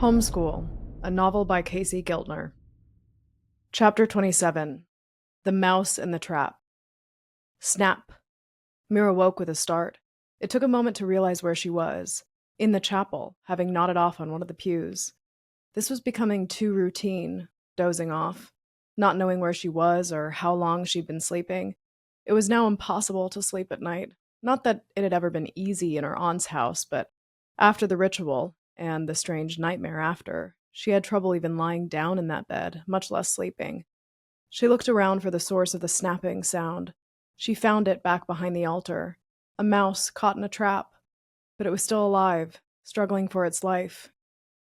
Homeschool, a novel by Casey Giltner. Chapter 27. The Mouse in the Trap. Snap. Mira woke with a start. It took a moment to realize where she was. In the chapel, having nodded off on one of the pews. This was becoming too routine, dozing off, not knowing where she was or how long she'd been sleeping. It was now impossible to sleep at night. Not that it had ever been easy in her aunt's house, but after the ritual, and the strange nightmare after, she had trouble even lying down in that bed, much less sleeping. She looked around for the source of the snapping sound. She found it back behind the altar, a mouse caught in a trap, but it was still alive, struggling for its life.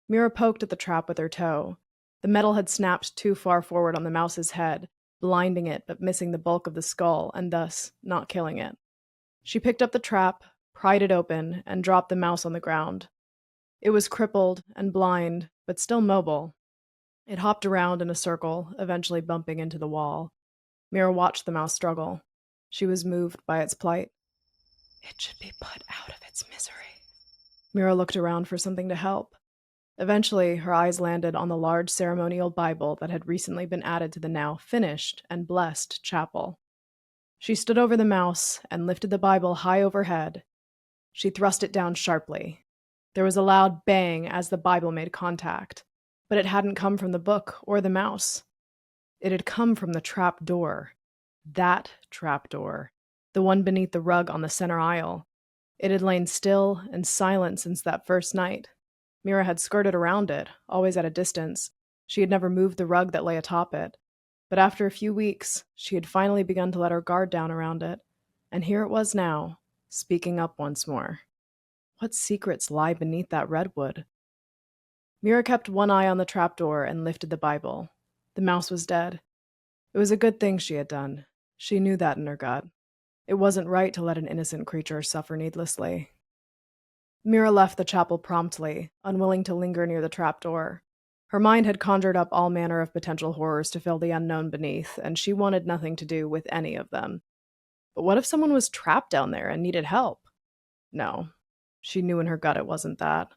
Mira poked at the trap with her toe. The metal had snapped too far forward on the mouse's head, blinding it but missing the bulk of the skull and thus not killing it. She picked up the trap, pried it open, and dropped the mouse on the ground. It was crippled and blind, but still mobile. It hopped around in a circle, eventually bumping into the wall. Mira watched the mouse struggle. She was moved by its plight. It should be put out of its misery. Mira looked around for something to help. Eventually, her eyes landed on the large ceremonial Bible that had recently been added to the now finished and blessed chapel. She stood over the mouse and lifted the Bible high overhead. She thrust it down sharply. There was a loud bang as the Bible made contact, but it hadn't come from the book or the mouse. It had come from the trap door. That trap door, the one beneath the rug on the center aisle. It had lain still and silent since that first night. Mira had skirted around it, always at a distance. She had never moved the rug that lay atop it. But after a few weeks, she had finally begun to let her guard down around it. And here it was now, speaking up once more. What secrets lie beneath that redwood? Mira kept one eye on the trapdoor and lifted the Bible. The mouse was dead. It was a good thing she had done. She knew that in her gut. It wasn't right to let an innocent creature suffer needlessly. Mira left the chapel promptly, unwilling to linger near the trapdoor. Her mind had conjured up all manner of potential horrors to fill the unknown beneath, and she wanted nothing to do with any of them. But what if someone was trapped down there and needed help? No. She knew in her gut it wasn't that.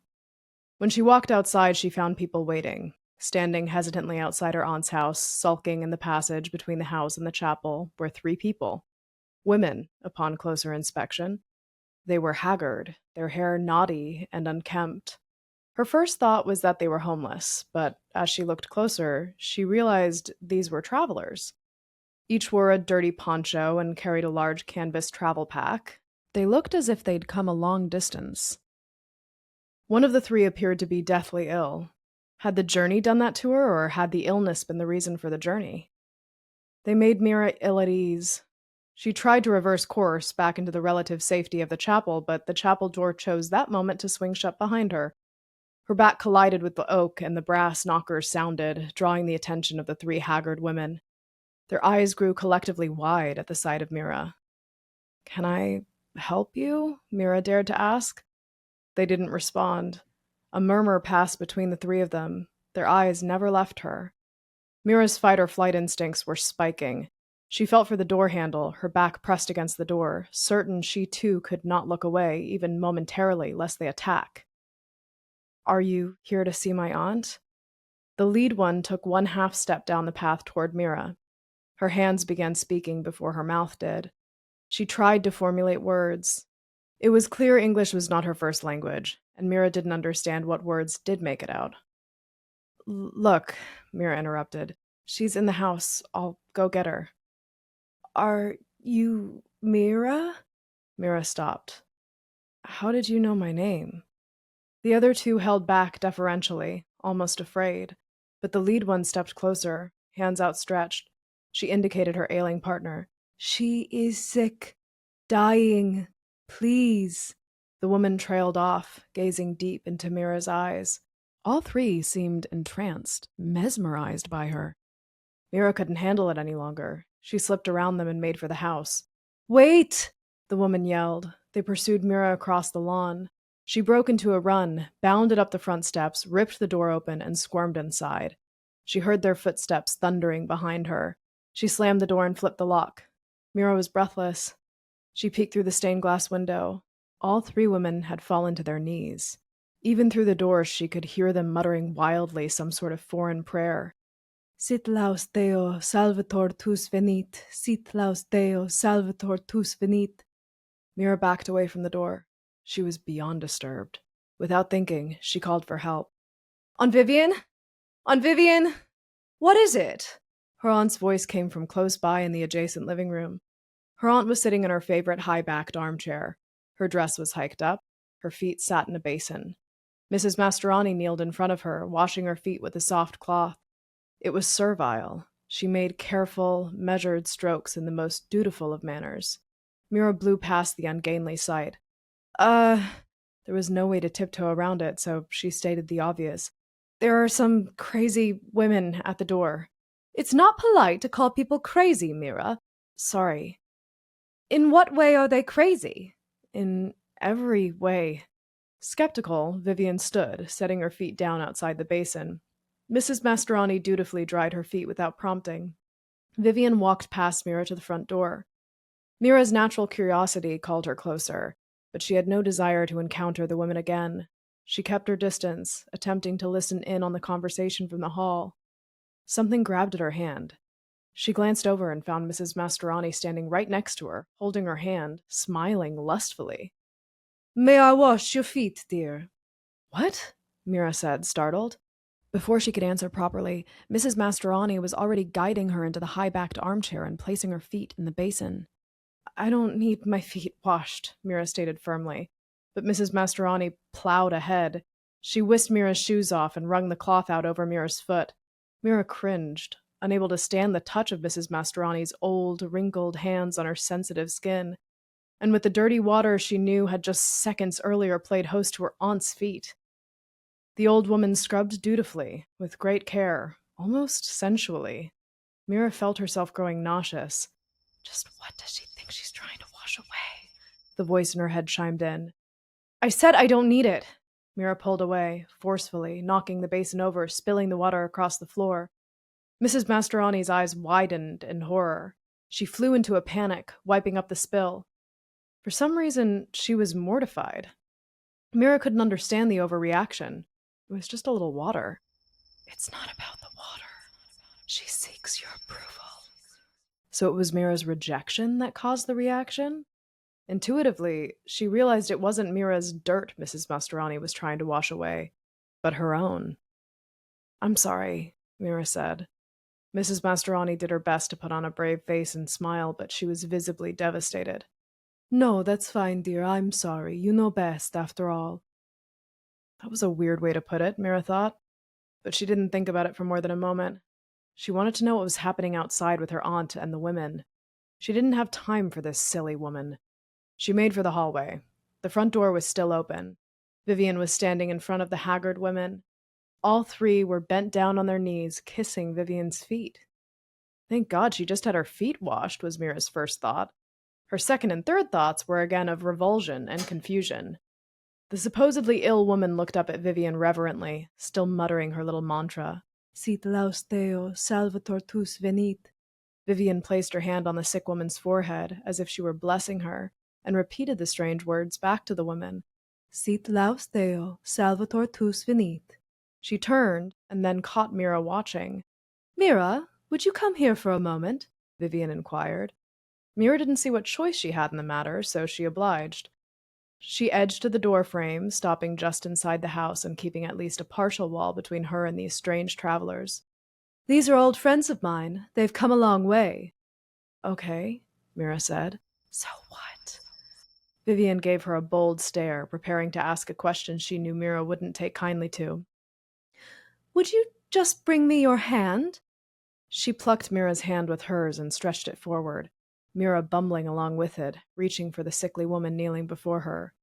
When she walked outside, she found people waiting, standing hesitantly outside her aunt's house, sulking in the passage between the house and the chapel, were 3 people. Women, upon closer inspection. They were haggard, their hair knotty and unkempt. Her first thought was that they were homeless, but as she looked closer, she realized these were travelers. Each wore a dirty poncho and carried a large canvas travel pack. They looked as if they'd come a long distance. One of the 3 appeared to be deathly ill. Had the journey done that to her, or had the illness been the reason for the journey? They made Mira ill at ease. She tried to reverse course back into the relative safety of the chapel, but the chapel door chose that moment to swing shut behind her. Her back collided with the oak, and the brass knockers sounded, drawing the attention of the 3 haggard women. Their eyes grew collectively wide at the sight of Mira. "Can I help you?" Mira dared to ask. They didn't respond. A murmur passed between the 3 of them. Their eyes never left her. Mira's fight-or-flight instincts were spiking. She felt for the door handle, her back pressed against the door, certain she too could not look away, even momentarily, lest they attack. "Are you here to see my aunt?" The lead one took one half step down the path toward Mira. Her hands began speaking before her mouth did. She tried to formulate words. It was clear English was not her first language, and Mira didn't understand what words did make it out. "Look," Mira interrupted. "She's in the house. I'll go get her." "Are you Mira?" Mira stopped. "How did you know my name?" The other 2 held back deferentially, almost afraid, but the lead one stepped closer, hands outstretched. She indicated her ailing partner. "She is sick. Dying. Please." The woman trailed off, gazing deep into Mira's eyes. All 3 seemed entranced, mesmerized by her. Mira couldn't handle it any longer. She slipped around them and made for the house. "Wait!" the woman yelled. They pursued Mira across the lawn. She broke into a run, bounded up the front steps, ripped the door open, and squirmed inside. She heard their footsteps thundering behind her. She slammed the door and flipped the lock. Mira was breathless. She peeked through the stained glass window. All 3 women had fallen to their knees. Even through the door, she could hear them muttering wildly some sort of foreign prayer. Sit laus Deo, salvator tus venit, sit laus Deo, salvator tus venit. Mira backed away from the door. She was beyond disturbed. Without thinking, she called for help. Aunt Vivian? Aunt Vivian? What is it? Her aunt's voice came from close by in the adjacent living room. Her aunt was sitting in her favorite high-backed armchair. Her dress was hiked up. Her feet sat in a basin. Mrs. Mastroianni kneeled in front of her, washing her feet with a soft cloth. It was servile. She made careful, measured strokes in the most dutiful of manners. Mira blew past the ungainly sight. There was no way to tiptoe around it, so she stated the obvious. There are some crazy women at the door. It's not polite to call people crazy, Mira. Sorry. In what way are they crazy? In every way. Skeptical, Vivian stood, setting her feet down outside the basin. Mrs. Mastroianni dutifully dried her feet without prompting. Vivian walked past Mira to the front door. Mira's natural curiosity called her closer, but she had no desire to encounter the women again. She kept her distance, attempting to listen in on the conversation from the hall. Something grabbed at her hand. She glanced over and found Mrs. Mastroianni standing right next to her, holding her hand, smiling lustfully. May I wash your feet, dear? What? Mira said, startled. Before she could answer properly, Mrs. Mastroianni was already guiding her into the high-backed armchair and placing her feet in the basin. I don't need my feet washed, Mira stated firmly. But Mrs. Mastroianni plowed ahead. She whisked Mira's shoes off and wrung the cloth out over Mira's foot. Mira cringed, unable to stand the touch of Mrs. Mastroianni's old, wrinkled hands on her sensitive skin. And with the dirty water she knew had just seconds earlier played host to her aunt's feet. The old woman scrubbed dutifully, with great care, almost sensually. Mira felt herself growing nauseous. Just what does she think she's trying to wash away? The voice in her head chimed in. I said I don't need it. Mira pulled away, forcefully, knocking the basin over, spilling the water across the floor. Mrs. Mastroianni's eyes widened in horror. She flew into a panic, wiping up the spill. For some reason, she was mortified. Mira couldn't understand the overreaction. It was just a little water. It's not about the water. She seeks your approval. So it was Mira's rejection that caused the reaction? Intuitively, she realized it wasn't Mira's dirt Mrs. Mastroianni was trying to wash away, but her own. I'm sorry, Mira said. Mrs. Mastroianni did her best to put on a brave face and smile, but she was visibly devastated. No, that's fine, dear. I'm sorry. You know best, after all. That was a weird way to put it, Mira thought, but she didn't think about it for more than a moment. She wanted to know what was happening outside with her aunt and the women. She didn't have time for this silly woman. She made for the hallway. The front door was still open. Vivian was standing in front of the haggard women. All three were bent down on their knees, kissing Vivian's feet. Thank God she just had her feet washed, was Mira's first thought. Her second and third thoughts were again of revulsion and confusion. The supposedly ill woman looked up at Vivian reverently, still muttering her little mantra. Sit laus Deo, salvator tus venit. Vivian placed her hand on the sick woman's forehead, as if she were blessing her, and repeated the strange words back to the woman. Sit laus Deo, salvator tus venit. She turned, and then caught Mira watching. Mira, would you come here for a moment? Vivian inquired. Mira didn't see what choice she had in the matter, so she obliged. She edged to the doorframe, stopping just inside the house and keeping at least a partial wall between her and these strange travelers. These are old friends of mine. They've come a long way. Okay, Mira said. So what? Vivian gave her a bold stare, preparing to ask a question she knew Mira wouldn't take kindly to. Would you just bring me your hand? She plucked Mira's hand with hers and stretched it forward, Mira bumbling along with it, reaching for the sickly woman kneeling before her.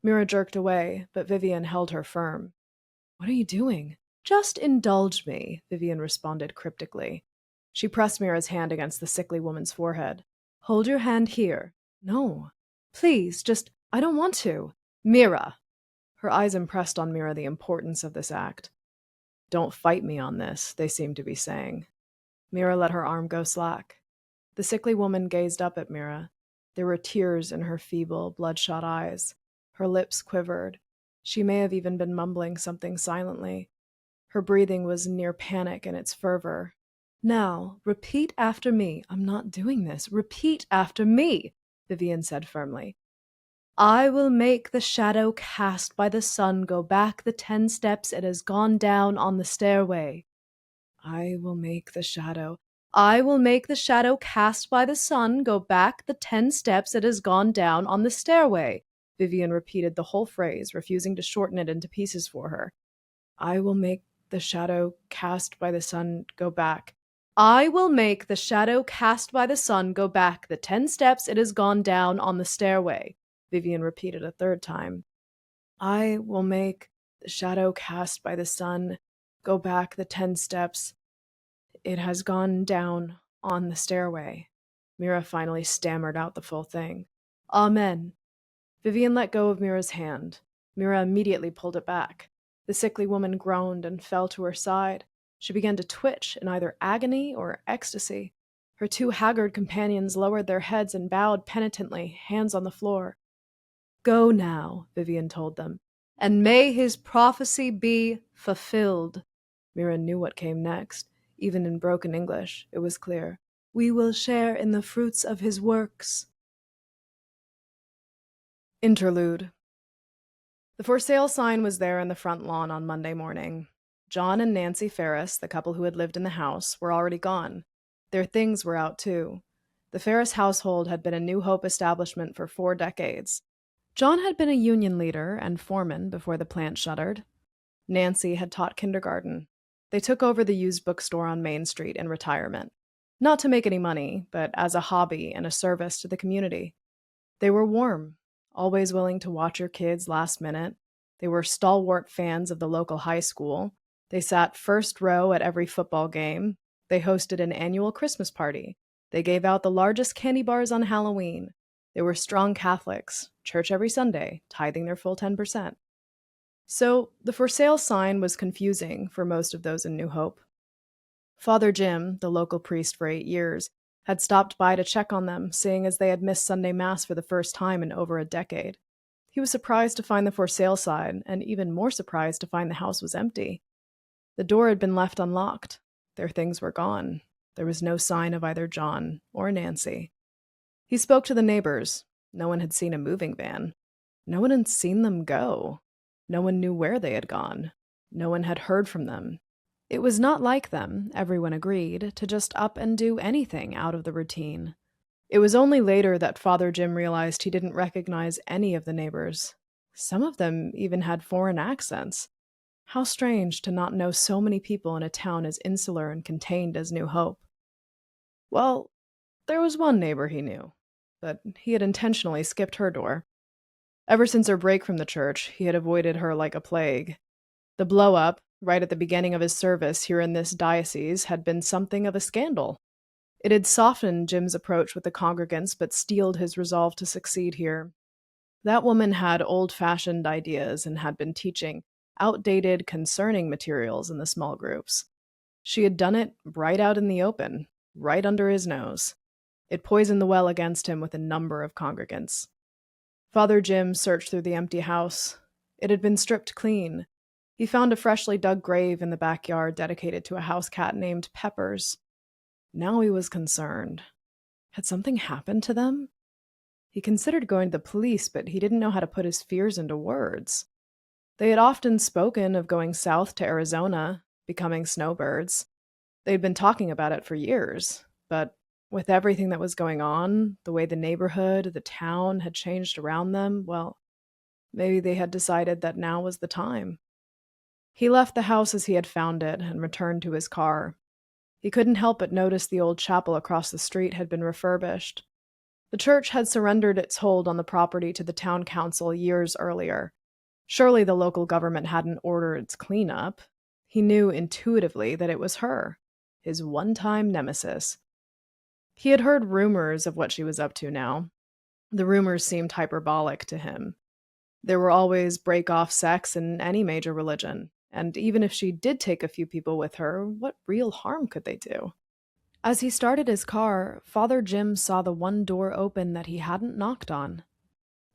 Mira jerked away, but Vivian held her firm. What are you doing? Just indulge me, Vivian responded cryptically. She pressed Mira's hand against the sickly woman's forehead. Hold your hand here. No. Please, I don't want to. Mira! Her eyes impressed on Mira the importance of this act. Don't fight me on this, they seemed to be saying. Mira let her arm go slack. The sickly woman gazed up at Mira. There were tears in her feeble, bloodshot eyes. Her lips quivered. She may have even been mumbling something silently. Her breathing was near panic in its fervor. "Now, repeat after me. I'm not doing this. Repeat after me," Vivian said firmly. "I will make the shadow cast by the sun go back the 10 steps it has gone down on the stairway. I will make the shadow. I will make the shadow cast by the sun go back the 10 steps it has gone down on the stairway." Vivian repeated the whole phrase, refusing to shorten it into pieces for her. "I will make the shadow cast by the sun go back. I will make the shadow cast by the sun go back the 10 steps it has gone down on the stairway," Vivian repeated a third time. "I will make the shadow cast by the sun go back the 10 steps it has gone down on the stairway." Mira finally stammered out the full thing. "Amen." Vivian let go of Mira's hand. Mira immediately pulled it back. The sickly woman groaned and fell to her side. She began to twitch in either agony or ecstasy. Her two haggard companions lowered their heads and bowed penitently, hands on the floor. "Go now," Vivian told them, "and may his prophecy be fulfilled." Mira knew what came next. Even in broken English, it was clear. "We will share in the fruits of his works." Interlude. The for sale sign was there in the front lawn on Monday morning. John and Nancy Ferris, the couple who had lived in the house, were already gone. Their things were out too. The Ferris household had been a New Hope establishment for 4 decades. John had been a union leader and foreman before the plant shuttered. Nancy had taught kindergarten. They took over the used bookstore on Main Street in retirement. Not to make any money, but as a hobby and a service to the community. They were warm, always willing to watch your kids last minute. They were stalwart fans of the local high school. They sat first row at every football game. They hosted an annual Christmas party. They gave out the largest candy bars on Halloween. They were strong Catholics, church every Sunday, tithing their full 10%. So the for sale sign was confusing for most of those in New Hope. Father Jim, the local priest for 8 years, had stopped by to check on them, seeing as they had missed Sunday Mass for the first time in over a decade. He was surprised to find the for sale sign, and even more surprised to find the house was empty. The door had been left unlocked. Their things were gone. There was no sign of either John or Nancy. He spoke to the neighbors. No one had seen a moving van. No one had seen them go. No one knew where they had gone. No one had heard from them. It was not like them, everyone agreed, to just up and do anything out of the routine. It was only later that Father Jim realized he didn't recognize any of the neighbors. Some of them even had foreign accents. How strange to not know so many people in a town as insular and contained as New Hope. Well, there was one neighbor he knew, but he had intentionally skipped her door. Ever since her break from the church, he had avoided her like a plague. The blow-up, right at the beginning of his service here in this diocese, had been something of a scandal. It had softened Jim's approach with the congregants, but steeled his resolve to succeed here. That woman had old-fashioned ideas and had been teaching outdated, concerning materials in the small groups. She had done it right out in the open, right under his nose. It poisoned the well against him with a number of congregants. Father Jim searched through the empty house. It had been stripped clean. He found a freshly dug grave in the backyard dedicated to a house cat named Peppers. Now he was concerned. Had something happened to them? He considered going to the police, but he didn't know how to put his fears into words. They had often spoken of going south to Arizona, becoming snowbirds. They'd been talking about it for years, but with everything that was going on, the way the neighborhood, the town had changed around them, well, maybe they had decided that now was the time. He left the house as he had found it and returned to his car. He couldn't help but notice the old chapel across the street had been refurbished. The church had surrendered its hold on the property to the town council years earlier. Surely the local government hadn't ordered its cleanup. He knew intuitively that it was her, his one-time nemesis. He had heard rumors of what she was up to now. The rumors seemed hyperbolic to him. There were always break-off sects in any major religion, and even if she did take a few people with her, what real harm could they do? As he started his car, Father Jim saw the one door open that he hadn't knocked on.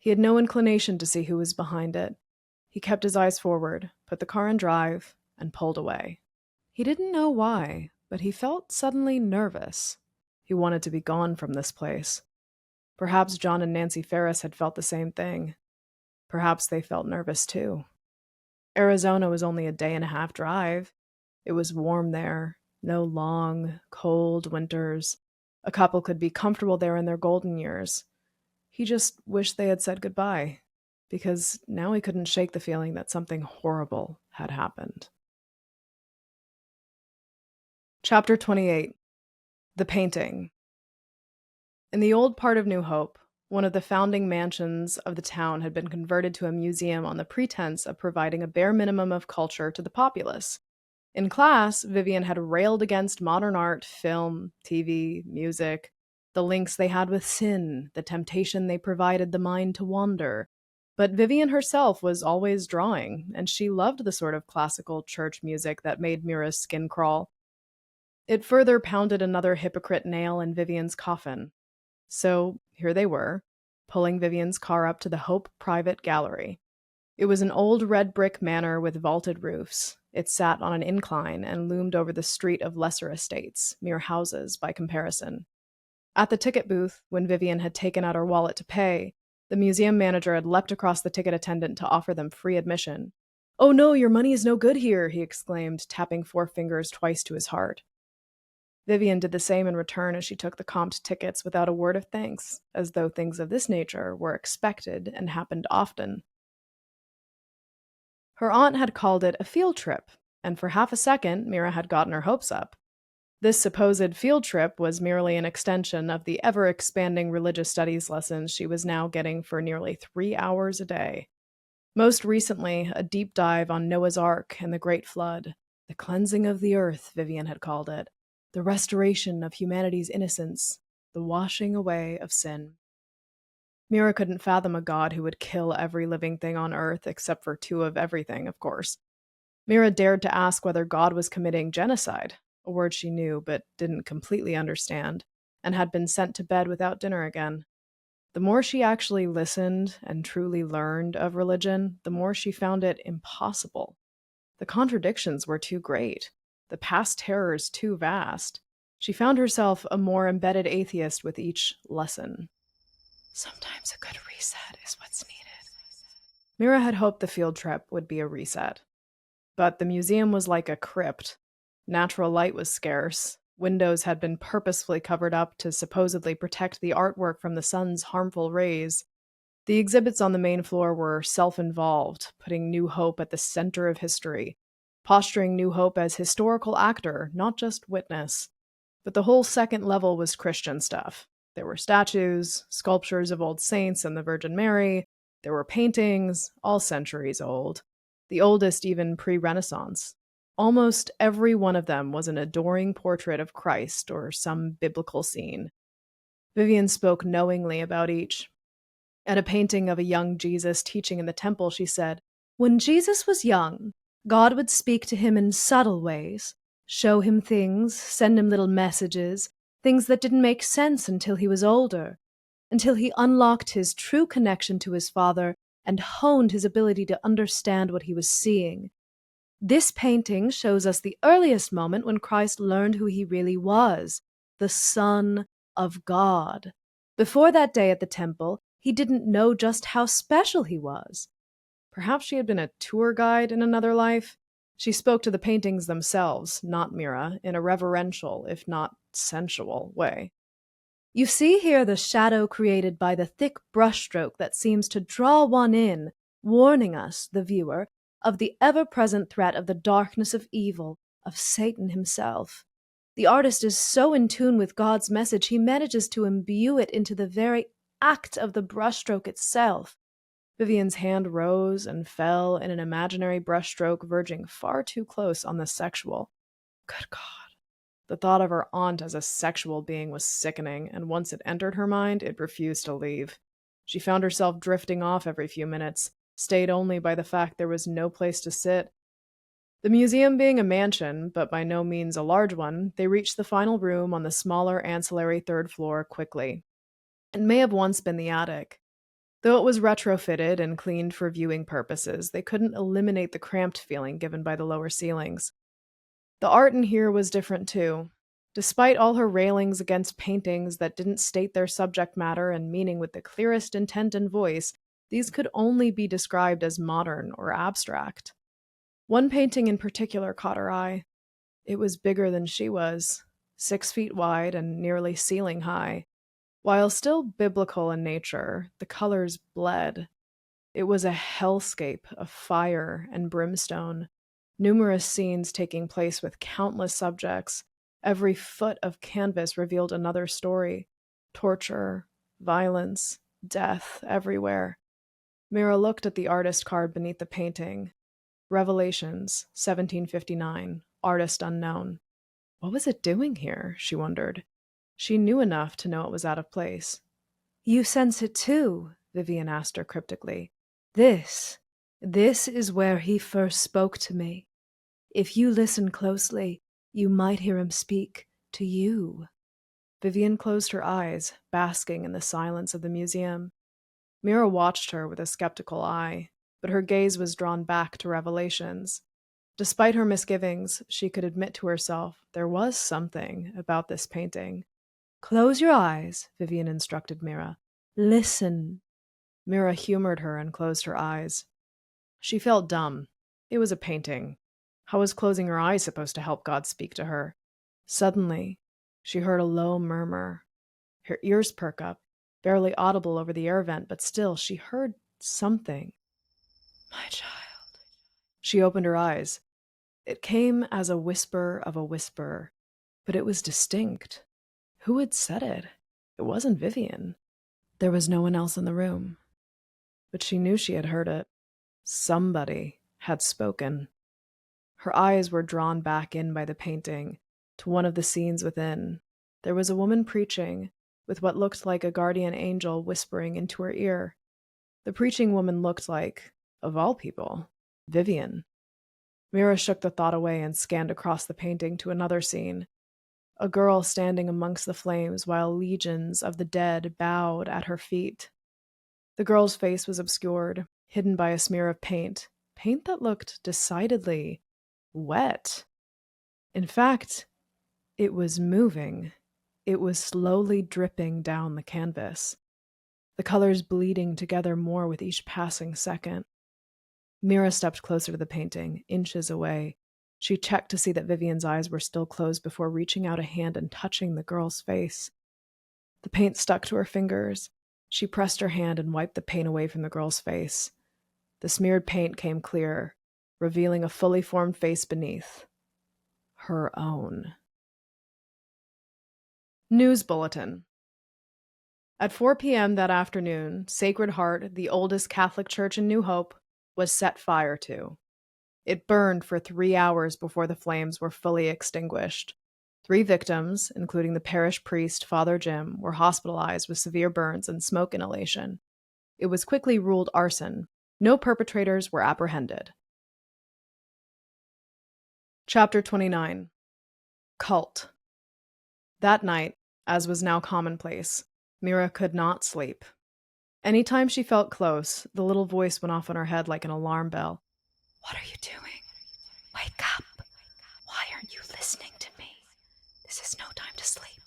He had no inclination to see who was behind it. He kept his eyes forward, put the car in drive, and pulled away. He didn't know why, but he felt suddenly nervous. He wanted to be gone from this place. Perhaps John and Nancy Ferris had felt the same thing. Perhaps they felt nervous too. Arizona was only a day-and-a-half drive. It was warm there, no long, cold winters. A couple could be comfortable there in their golden years. He just wished they had said goodbye, because now he couldn't shake the feeling that something horrible had happened. Chapter 28. The Painting. In the old part of New Hope, one of the founding mansions of the town had been converted to a museum on the pretense of providing a bare minimum of culture to the populace. In class, Vivian had railed against modern art, film, TV, music, the links they had with sin, the temptation they provided the mind to wander. But Vivian herself was always drawing, and she loved the sort of classical church music that made Mira's skin crawl. It further pounded another hypocrite nail in Vivian's coffin. So here they were, pulling Vivian's car up to the Hope Private Gallery. It was an old red brick manor with vaulted roofs. It sat on an incline and loomed over the street of lesser estates, mere houses by comparison. At the ticket booth, when Vivian had taken out her wallet to pay, the museum manager had leapt across the ticket attendant to offer them free admission. "Oh no, your money is no good here," he exclaimed, tapping 4 fingers twice to his heart. Vivian did the same in return as she took the comped tickets without a word of thanks, as though things of this nature were expected and happened often. Her aunt had called it a field trip, and for half a second Mira had gotten her hopes up. This supposed field trip was merely an extension of the ever-expanding religious studies lessons she was now getting for nearly 3 hours a day. Most recently, a deep dive on Noah's Ark and the Great Flood. The cleansing of the earth, Vivian had called it. The restoration of humanity's innocence. The washing away of sin. Mira couldn't fathom a god who would kill every living thing on earth except for 2 of everything, of course. Mira dared to ask whether God was committing genocide, a word she knew but didn't completely understand, and had been sent to bed without dinner again. The more she actually listened and truly learned of religion, the more she found it impossible. The contradictions were too great, the past terrors too vast. She found herself a more embedded atheist with each lesson. Sometimes a good reset is what's needed. Mira had hoped the field trip would be a reset. But the museum was like a crypt. Natural light was scarce. Windows had been purposefully covered up to supposedly protect the artwork from the sun's harmful rays. The exhibits on the main floor were self-involved, putting New Hope at the center of history, posturing New Hope as historical actor, not just witness. But the whole second level was Christian stuff. There were statues, sculptures of old saints and the Virgin Mary. There were paintings, all centuries old, the oldest even pre-Renaissance. Almost every one of them was an adoring portrait of Christ or some biblical scene. Vivian spoke knowingly about each. At a painting of a young Jesus teaching in the temple, she said, "When Jesus was young, God would speak to him in subtle ways, show him things, send him little messages, things that didn't make sense until he was older, until he unlocked his true connection to his Father and honed his ability to understand what he was seeing. This painting shows us the earliest moment when Christ learned who he really was, the Son of God. Before that day at the temple, he didn't know just how special he was." Perhaps she had been a tour guide in another life. She spoke to the paintings themselves, not Mira, in a reverential, if not sensual, way. "You see here the shadow created by the thick brushstroke that seems to draw one in, warning us, the viewer, of the ever-present threat of the darkness of evil, of Satan himself. The artist is so in tune with God's message, he manages to imbue it into the very act of the brushstroke itself." Vivian's hand rose and fell in an imaginary brushstroke verging far too close on the sexual. Good God. The thought of her aunt as a sexual being was sickening, and once it entered her mind, it refused to leave. She found herself drifting off every few minutes, stayed only by the fact there was no place to sit. The museum being a mansion, but by no means a large one, they reached the final room on the smaller ancillary 3rd floor quickly. It may have once been the attic. Though it was retrofitted and cleaned for viewing purposes, they couldn't eliminate the cramped feeling given by the lower ceilings. The art in here was different too. Despite all her railings against paintings that didn't state their subject matter and meaning with the clearest intent and voice, these could only be described as modern or abstract. One painting in particular caught her eye. It was bigger than she was, 6 feet wide and nearly ceiling high. While still biblical in nature, the colors bled. It was a hellscape of fire and brimstone, numerous scenes taking place with countless subjects. Every foot of canvas revealed another story: torture, violence, death everywhere. Mira looked at the artist card beneath the painting. Revelations, 1759, artist unknown. What was it doing here, she wondered. She knew enough to know it was out of place. You sense it too? Vivian asked her cryptically. This is where he first spoke to me. If you listen closely, you might hear him speak to you. Vivian closed her eyes, basking in the silence of the museum. Mira watched her with a skeptical eye, but her gaze was drawn back to Revelations. Despite her misgivings, she could admit to herself there was something about this painting. Close your eyes, Vivian instructed Mira. Listen. Mira humored her and closed her eyes. She felt dumb. It was a painting. How was closing her eyes supposed to help God speak to her? Suddenly, she heard a low murmur. Her ears perk up, barely audible over the air vent, but still she heard something. My child. She opened her eyes. It came as a whisper of a whisper, but it was distinct. Who had said it? It wasn't Vivian. There was no one else in the room. But she knew she had heard it. Somebody had spoken. Her eyes were drawn back in by the painting, to one of the scenes within. There was a woman preaching, with what looked like a guardian angel whispering into her ear. The preaching woman looked like, of all people, Vivian. Mira shook the thought away and scanned across the painting to another scene. A girl standing amongst the flames while legions of the dead bowed at her feet. The girl's face was obscured, hidden by a smear of paint that looked decidedly wet. In fact, it was moving. It was slowly dripping down the canvas, the colors bleeding together more with each passing second. Mira stepped closer to the painting, inches away. She checked to see that Vivian's eyes were still closed before reaching out a hand and touching the girl's face. The paint stuck to her fingers. She pressed her hand and wiped the paint away from the girl's face. The smeared paint came clear, revealing a fully formed face beneath. Her own. News Bulletin. At 4 p.m. that afternoon, Sacred Heart, the oldest Catholic church in New Hope, was set fire to. It burned for 3 hours before the flames were fully extinguished. 3 victims, including the parish priest, Father Jim, were hospitalized with severe burns and smoke inhalation. It was quickly ruled arson. No perpetrators were apprehended. Chapter 29. Cult. That night, as was now commonplace, Mira could not sleep. Anytime she felt close, the little voice went off in her head like an alarm bell. What are you doing? Wake up! Why aren't you listening to me? This is no time to sleep.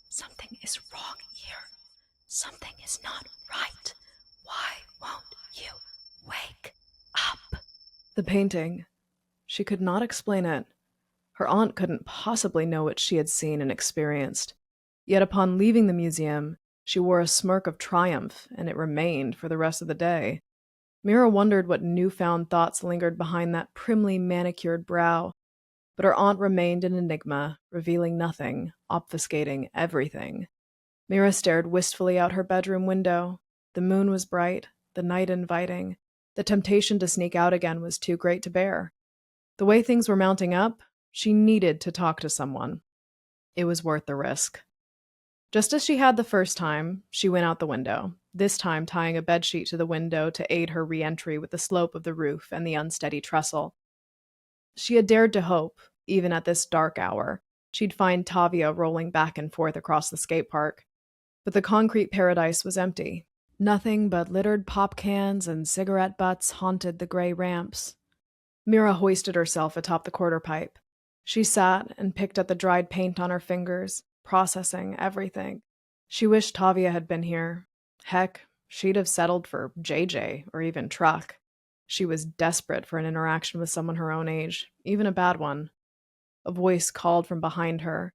Something is wrong here. Something is not right. Why won't you wake up? The painting. She could not explain it. Her aunt couldn't possibly know what she had seen and experienced. Yet upon leaving the museum, she wore a smirk of triumph, and it remained for the rest of the day. Mira wondered what newfound thoughts lingered behind that primly manicured brow, but her aunt remained an enigma, revealing nothing, obfuscating everything. Mira stared wistfully out her bedroom window. The moon was bright, the night inviting. The temptation to sneak out again was too great to bear. The way things were mounting up, she needed to talk to someone. It was worth the risk. Just as she had the first time, she went out the window, this time tying a bedsheet to the window to aid her re-entry with the slope of the roof and the unsteady trestle. She had dared to hope, even at this dark hour, she'd find Tavia rolling back and forth across the skate park. But the concrete paradise was empty. Nothing but littered pop cans and cigarette butts haunted the gray ramps. Mira hoisted herself atop the quarter pipe. She sat and picked at the dried paint on her fingers, processing everything. She wished Tavia had been here. Heck, she'd have settled for JJ or even Truck. She was desperate for an interaction with someone her own age, even a bad one. A voice called from behind her.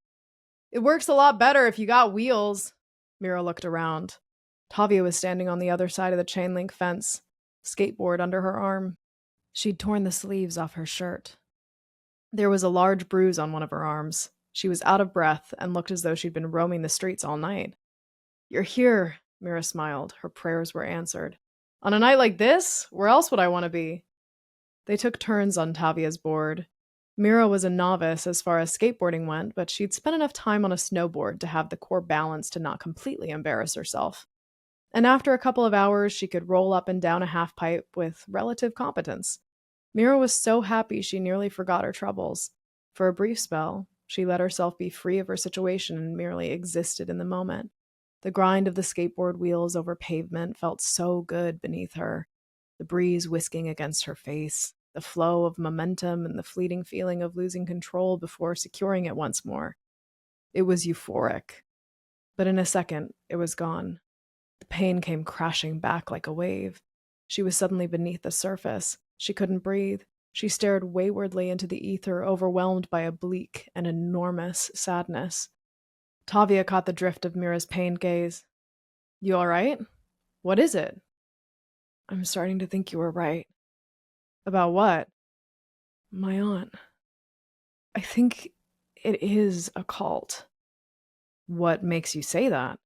"It works a lot better if you got wheels." Mira looked around. Tavia was standing on the other side of the chain link fence, skateboard under her arm. She'd torn the sleeves off her shirt. There was a large bruise on one of her arms. She was out of breath and looked as though she'd been roaming the streets all night. "You're here," Mira smiled. Her prayers were answered. "On a night like this? Where else would I want to be?" They took turns on Tavia's board. Mira was a novice as far as skateboarding went, but she'd spent enough time on a snowboard to have the core balance to not completely embarrass herself. And after a couple of hours, she could roll up and down a half pipe with relative competence. Mira was so happy she nearly forgot her troubles. For a brief spell, she let herself be free of her situation and merely existed in the moment. The grind of the skateboard wheels over pavement felt so good beneath her. The breeze whisking against her face, the flow of momentum, and the fleeting feeling of losing control before securing it once more. It was euphoric. But in a second, it was gone. The pain came crashing back like a wave. She was suddenly beneath the surface. She couldn't breathe. She stared waywardly into the ether, overwhelmed by a bleak and enormous sadness. Tavia caught the drift of Mira's pained gaze. "You all right? What is it?" "I'm starting to think you were right." "About what?" "My aunt. I think it is a cult." "What makes you say that?"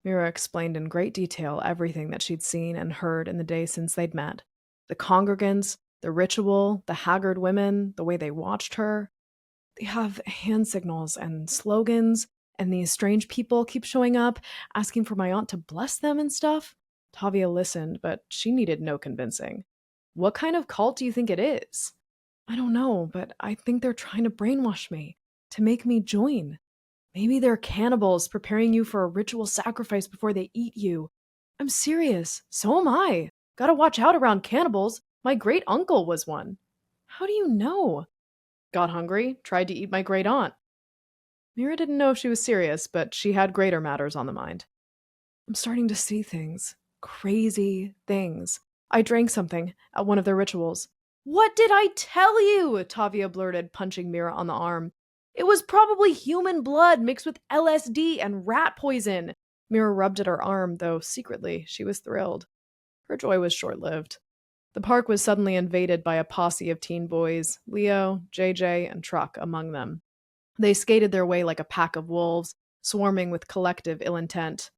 Mira explained in great detail everything that she'd seen and heard in the days since they'd met. The congregants, the ritual, the haggard women, the way they watched her. "They have hand signals and slogans, and these strange people keep showing up, asking for my aunt to bless them and stuff." Tavia listened, but she needed no convincing. "What kind of cult do you think it is?" "I don't know, but I think they're trying to brainwash me, to make me join. Maybe they're cannibals preparing you for a ritual sacrifice before they eat you. I'm serious. So am I. Gotta watch out around cannibals. My great uncle was one." "How do you know?" "Got hungry, tried to eat my great aunt." Mira didn't know if she was serious, but she had greater matters on the mind. "I'm starting to see things. Crazy things. I drank something at one of their rituals." "What did I tell you?" Tavia blurted, punching Mira on the arm. "It was probably human blood mixed with LSD and rat poison." Mira rubbed at her arm, though secretly she was thrilled. Her joy was short-lived. The park was suddenly invaded by a posse of teen boys, Leo, JJ, and Truck among them. They skated their way like a pack of wolves, swarming with collective ill intent.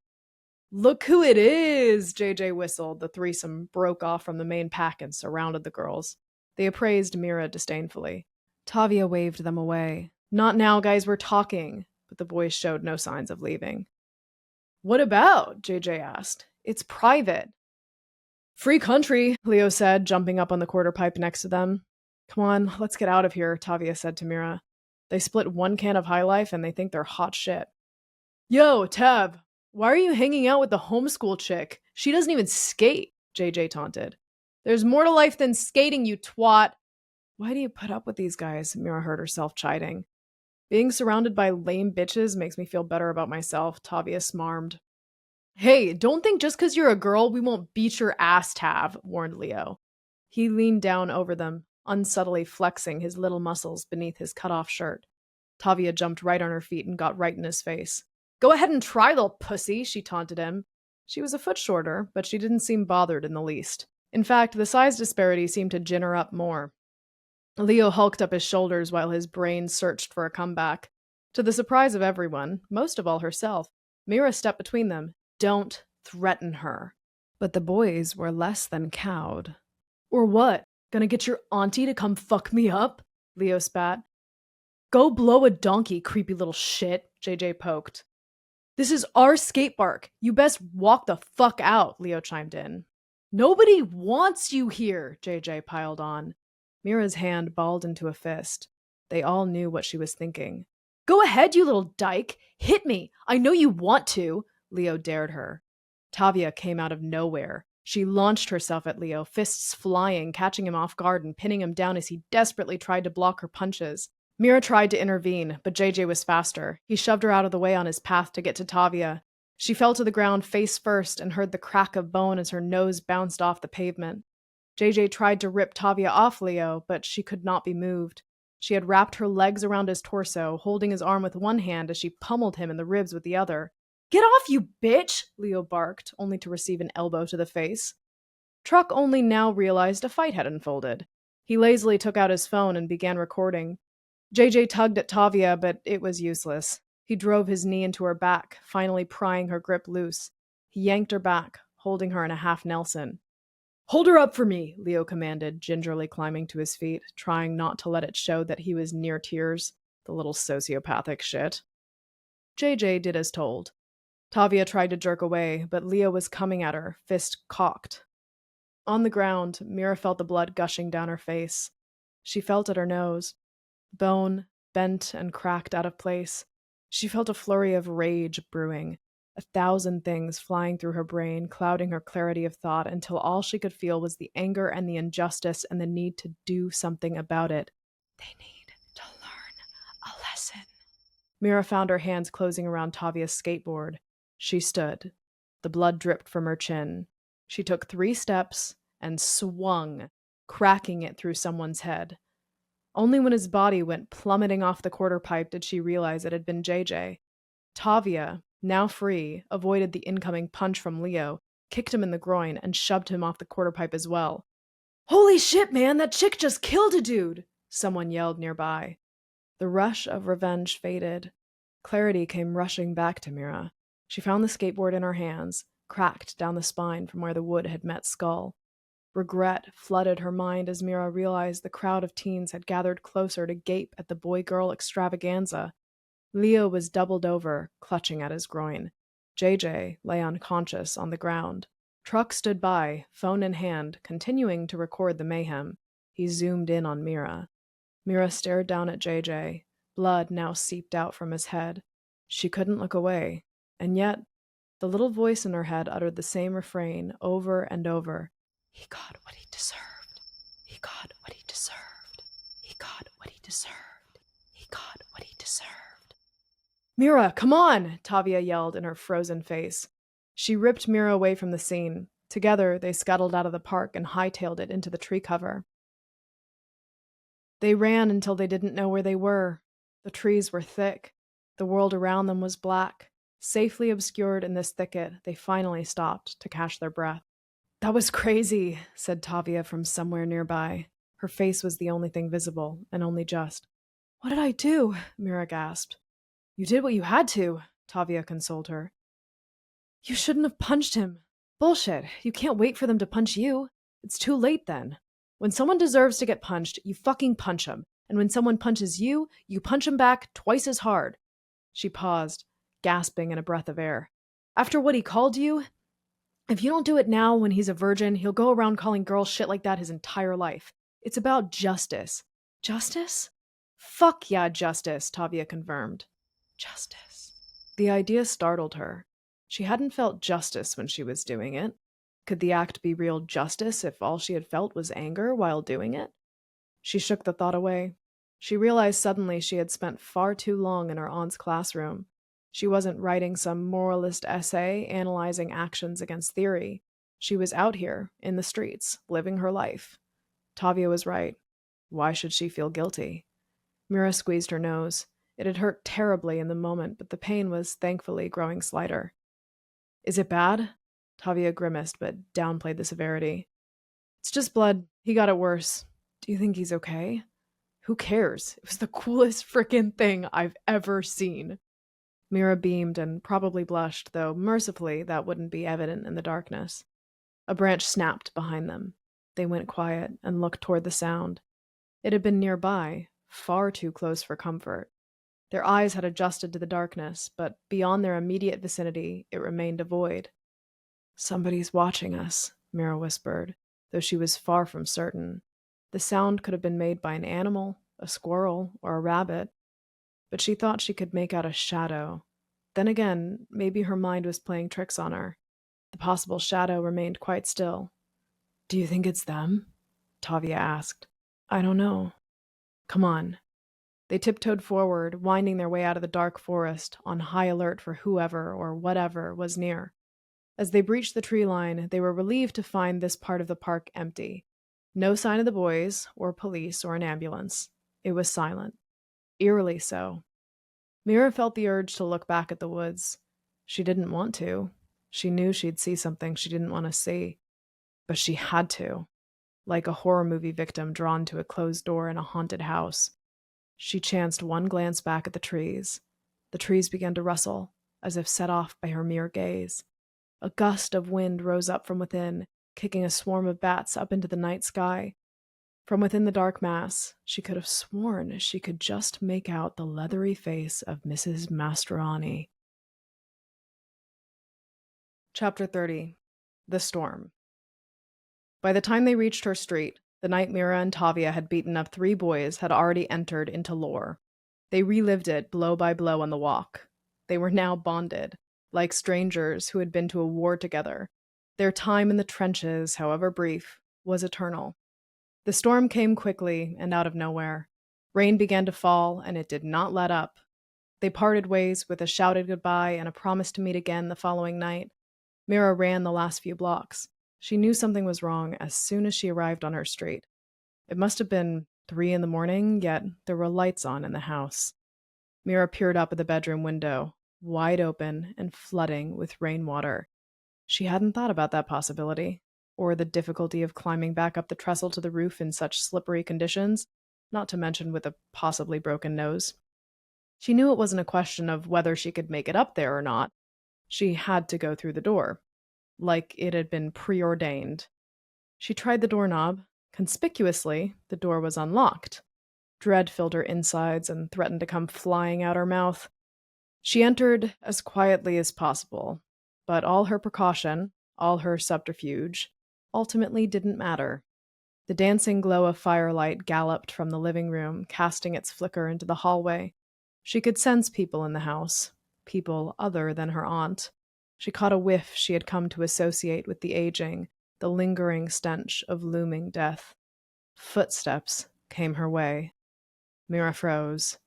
"Look who it is!" JJ whistled. The threesome broke off from the main pack and surrounded the girls. They appraised Mira disdainfully. Tavia waved them away. "Not now, guys, we're talking." But the boys showed no signs of leaving. "What about?" JJ asked. "It's private." "Free country," Leo said, jumping up on the quarter pipe next to them. "Come on, let's get out of here," Tavia said to Mira. They split one can of High Life and they think they're hot shit. "Yo, Tav, why are you hanging out with the homeschool chick? She doesn't even skate," JJ taunted. "There's more to life than skating, you twat." "Why do you put up with these guys?" Mira heard herself chiding. "Being surrounded by lame bitches makes me feel better about myself," Tavia smarmed. "Hey, don't think just because you're a girl we won't beat your ass, Tav," warned Leo. He leaned down over them, unsubtly flexing his little muscles beneath his cut-off shirt. Tavia jumped right on her feet and got right in his face. "Go ahead and try, little pussy," she taunted him. She was a foot shorter, but she didn't seem bothered in the least. In fact, the size disparity seemed to gin her up more. Leo hulked up his shoulders while his brain searched for a comeback. To the surprise of everyone, most of all herself, Mira stepped between them. "Don't threaten her." But the boys were less than cowed. "Or what? Gonna get your auntie to come fuck me up?" Leo spat. "Go blow a donkey, creepy little shit," JJ poked. "This is our skate park. You best walk the fuck out," Leo chimed in. "Nobody wants you here," JJ piled on. Mira's hand balled into a fist. They all knew what she was thinking. "Go ahead, you little dyke. Hit me. I know you want to," Leo dared her. Tavia came out of nowhere. She launched herself at Leo, fists flying, catching him off guard and pinning him down as he desperately tried to block her punches. Mira tried to intervene, but JJ was faster. He shoved her out of the way on his path to get to Tavia. She fell to the ground face first and heard the crack of bone as her nose bounced off the pavement. JJ tried to rip Tavia off Leo, but she could not be moved. She had wrapped her legs around his torso, holding his arm with one hand as she pummeled him in the ribs with the other. "Get off, you bitch!" Leo barked, only to receive an elbow to the face. Truck only now realized a fight had unfolded. He lazily took out his phone and began recording. JJ tugged at Tavia, but it was useless. He drove his knee into her back, finally prying her grip loose. He yanked her back, holding her in a half Nelson. "Hold her up for me," Leo commanded, gingerly climbing to his feet, trying not to let it show that he was near tears. The little sociopathic shit. JJ did as told. Tavia tried to jerk away, but Leo was coming at her, fist cocked. On the ground, Mira felt the blood gushing down her face. She felt at her nose. Bone, bent and cracked out of place. She felt a flurry of rage brewing, 1,000 things flying through her brain, clouding her clarity of thought until all she could feel was the anger and the injustice and the need to do something about it. They need to learn a lesson. Mira found her hands closing around Tavia's skateboard. She stood. The blood dripped from her chin. She took 3 steps and swung, cracking it through someone's head. Only when his body went plummeting off the quarter pipe did she realize it had been JJ. Tavia, now free, avoided the incoming punch from Leo, kicked him in the groin, and shoved him off the quarter pipe as well. "Holy shit, man, that chick just killed a dude!" someone yelled nearby. The rush of revenge faded. Clarity came rushing back to Mira. She found the skateboard in her hands, cracked down the spine from where the wood had met skull. Regret flooded her mind as Mira realized the crowd of teens had gathered closer to gape at the boy-girl extravaganza. Leo was doubled over, clutching at his groin. JJ lay unconscious on the ground. Truck stood by, phone in hand, continuing to record the mayhem. He zoomed in on Mira. Mira stared down at JJ. Blood now seeped out from his head. She couldn't look away, and yet the little voice in her head uttered the same refrain over and over. He got what he deserved. He got what he deserved. He got what he deserved. He got what he deserved. "Mira, come on!" Tavia yelled in her frozen face. She ripped Mira away from the scene. Together, they scuttled out of the park and hightailed it into the tree cover. They ran until they didn't know where they were. The trees were thick. The world around them was black. Safely obscured in this thicket, they finally stopped to catch their breath. "That was crazy," said Tavia from somewhere nearby. Her face was the only thing visible, and only just. "What did I do?" Mira gasped. "You did what you had to," Tavia consoled her. "You shouldn't have punched him." "Bullshit. You can't wait for them to punch you. It's too late then. When someone deserves to get punched, you fucking punch them. And when someone punches you, you punch them back twice as hard." She paused, gasping in a breath of air. "After what he called you? If you don't do it now when he's a virgin, he'll go around calling girls shit like that his entire life. It's about justice." "Justice?" "Fuck yeah, justice," Tavia confirmed. Justice. The idea startled her. She hadn't felt justice when she was doing it. Could the act be real justice if all she had felt was anger while doing it? She shook the thought away. She realized suddenly she had spent far too long in her aunt's classroom. She wasn't writing some moralist essay analyzing actions against theory. She was out here, in the streets, living her life. Tavia was right. Why should she feel guilty? Mira squeezed her nose. It had hurt terribly in the moment, but the pain was thankfully growing slighter. "Is it bad?" Tavia grimaced, but downplayed the severity. "It's just blood. He got it worse. Do you think he's okay?" "Who cares? It was the coolest frickin' thing I've ever seen." Mira beamed and probably blushed, though mercifully that wouldn't be evident in the darkness. A branch snapped behind them. They went quiet and looked toward the sound. It had been nearby, far too close for comfort. Their eyes had adjusted to the darkness, but beyond their immediate vicinity, it remained a void. "Somebody's watching us," Mira whispered, though she was far from certain. The sound could have been made by an animal, a squirrel, or a rabbit, but she thought she could make out a shadow. Then again, maybe her mind was playing tricks on her. The possible shadow remained quite still. "Do you think it's them?" Tavia asked. "I don't know." "Come on." They tiptoed forward, winding their way out of the dark forest, on high alert for whoever or whatever was near. As they breached the tree line, they were relieved to find this part of the park empty. No sign of the boys, or police, or an ambulance. It was silent. Eerily so. Mira felt the urge to look back at the woods. She didn't want to. She knew she'd see something she didn't want to see. But she had to, like a horror movie victim drawn to a closed door in a haunted house. She chanced one glance back at the trees. The trees began to rustle, as if set off by her mere gaze. A gust of wind rose up from within, kicking a swarm of bats up into the night sky. From within the dark mass, she could have sworn she could just make out the leathery face of Mrs. Mastroianni. Chapter 30. The Storm. By the time they reached her street, the night Mira and Tavia had beaten up 3 boys had already entered into lore. They relived it blow by blow on the walk. They were now bonded, like strangers who had been to a war together. Their time in the trenches, however brief, was eternal. The storm came quickly and out of nowhere. Rain began to fall, and it did not let up. They parted ways with a shouted goodbye and a promise to meet again the following night. Mira ran the last few blocks. She knew something was wrong as soon as she arrived on her street. It must have been 3 in the morning, yet there were lights on in the house. Mira peered up at the bedroom window, wide open and flooding with rainwater. She hadn't thought about that possibility, or the difficulty of climbing back up the trestle to the roof in such slippery conditions, not to mention with a possibly broken nose. She knew it wasn't a question of whether she could make it up there or not. She had to go through the door, like it had been preordained. She tried the doorknob. Conspicuously, the door was unlocked. Dread filled her insides and threatened to come flying out her mouth. She entered as quietly as possible, but all her precaution, all her subterfuge, ultimately didn't matter. The dancing glow of firelight galloped from the living room, casting its flicker into the hallway. She could sense people in the house, people other than her aunt. She caught a whiff she had come to associate with the aging, the lingering stench of looming death. Footsteps came her way. Mira froze.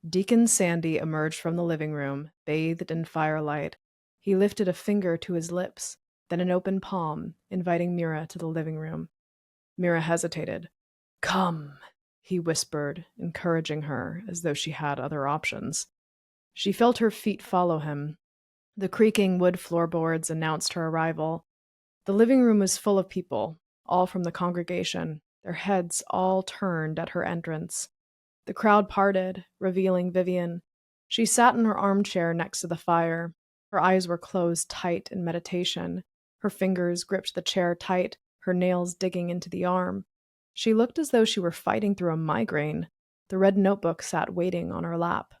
Deacon Sandy emerged from the living room, bathed in firelight. He lifted a finger to his lips, then an open palm, inviting Mira to the living room. Mira hesitated. "Come," he whispered, encouraging her as though she had other options. She felt her feet follow him. The creaking wood floorboards announced her arrival. The living room was full of people, all from the congregation, their heads all turned at her entrance. The crowd parted, revealing Vivian. She sat in her armchair next to the fire. Her eyes were closed tight in meditation. Her fingers gripped the chair tight, her nails digging into the arm. She looked as though she were fighting through a migraine. The red notebook sat waiting on her lap.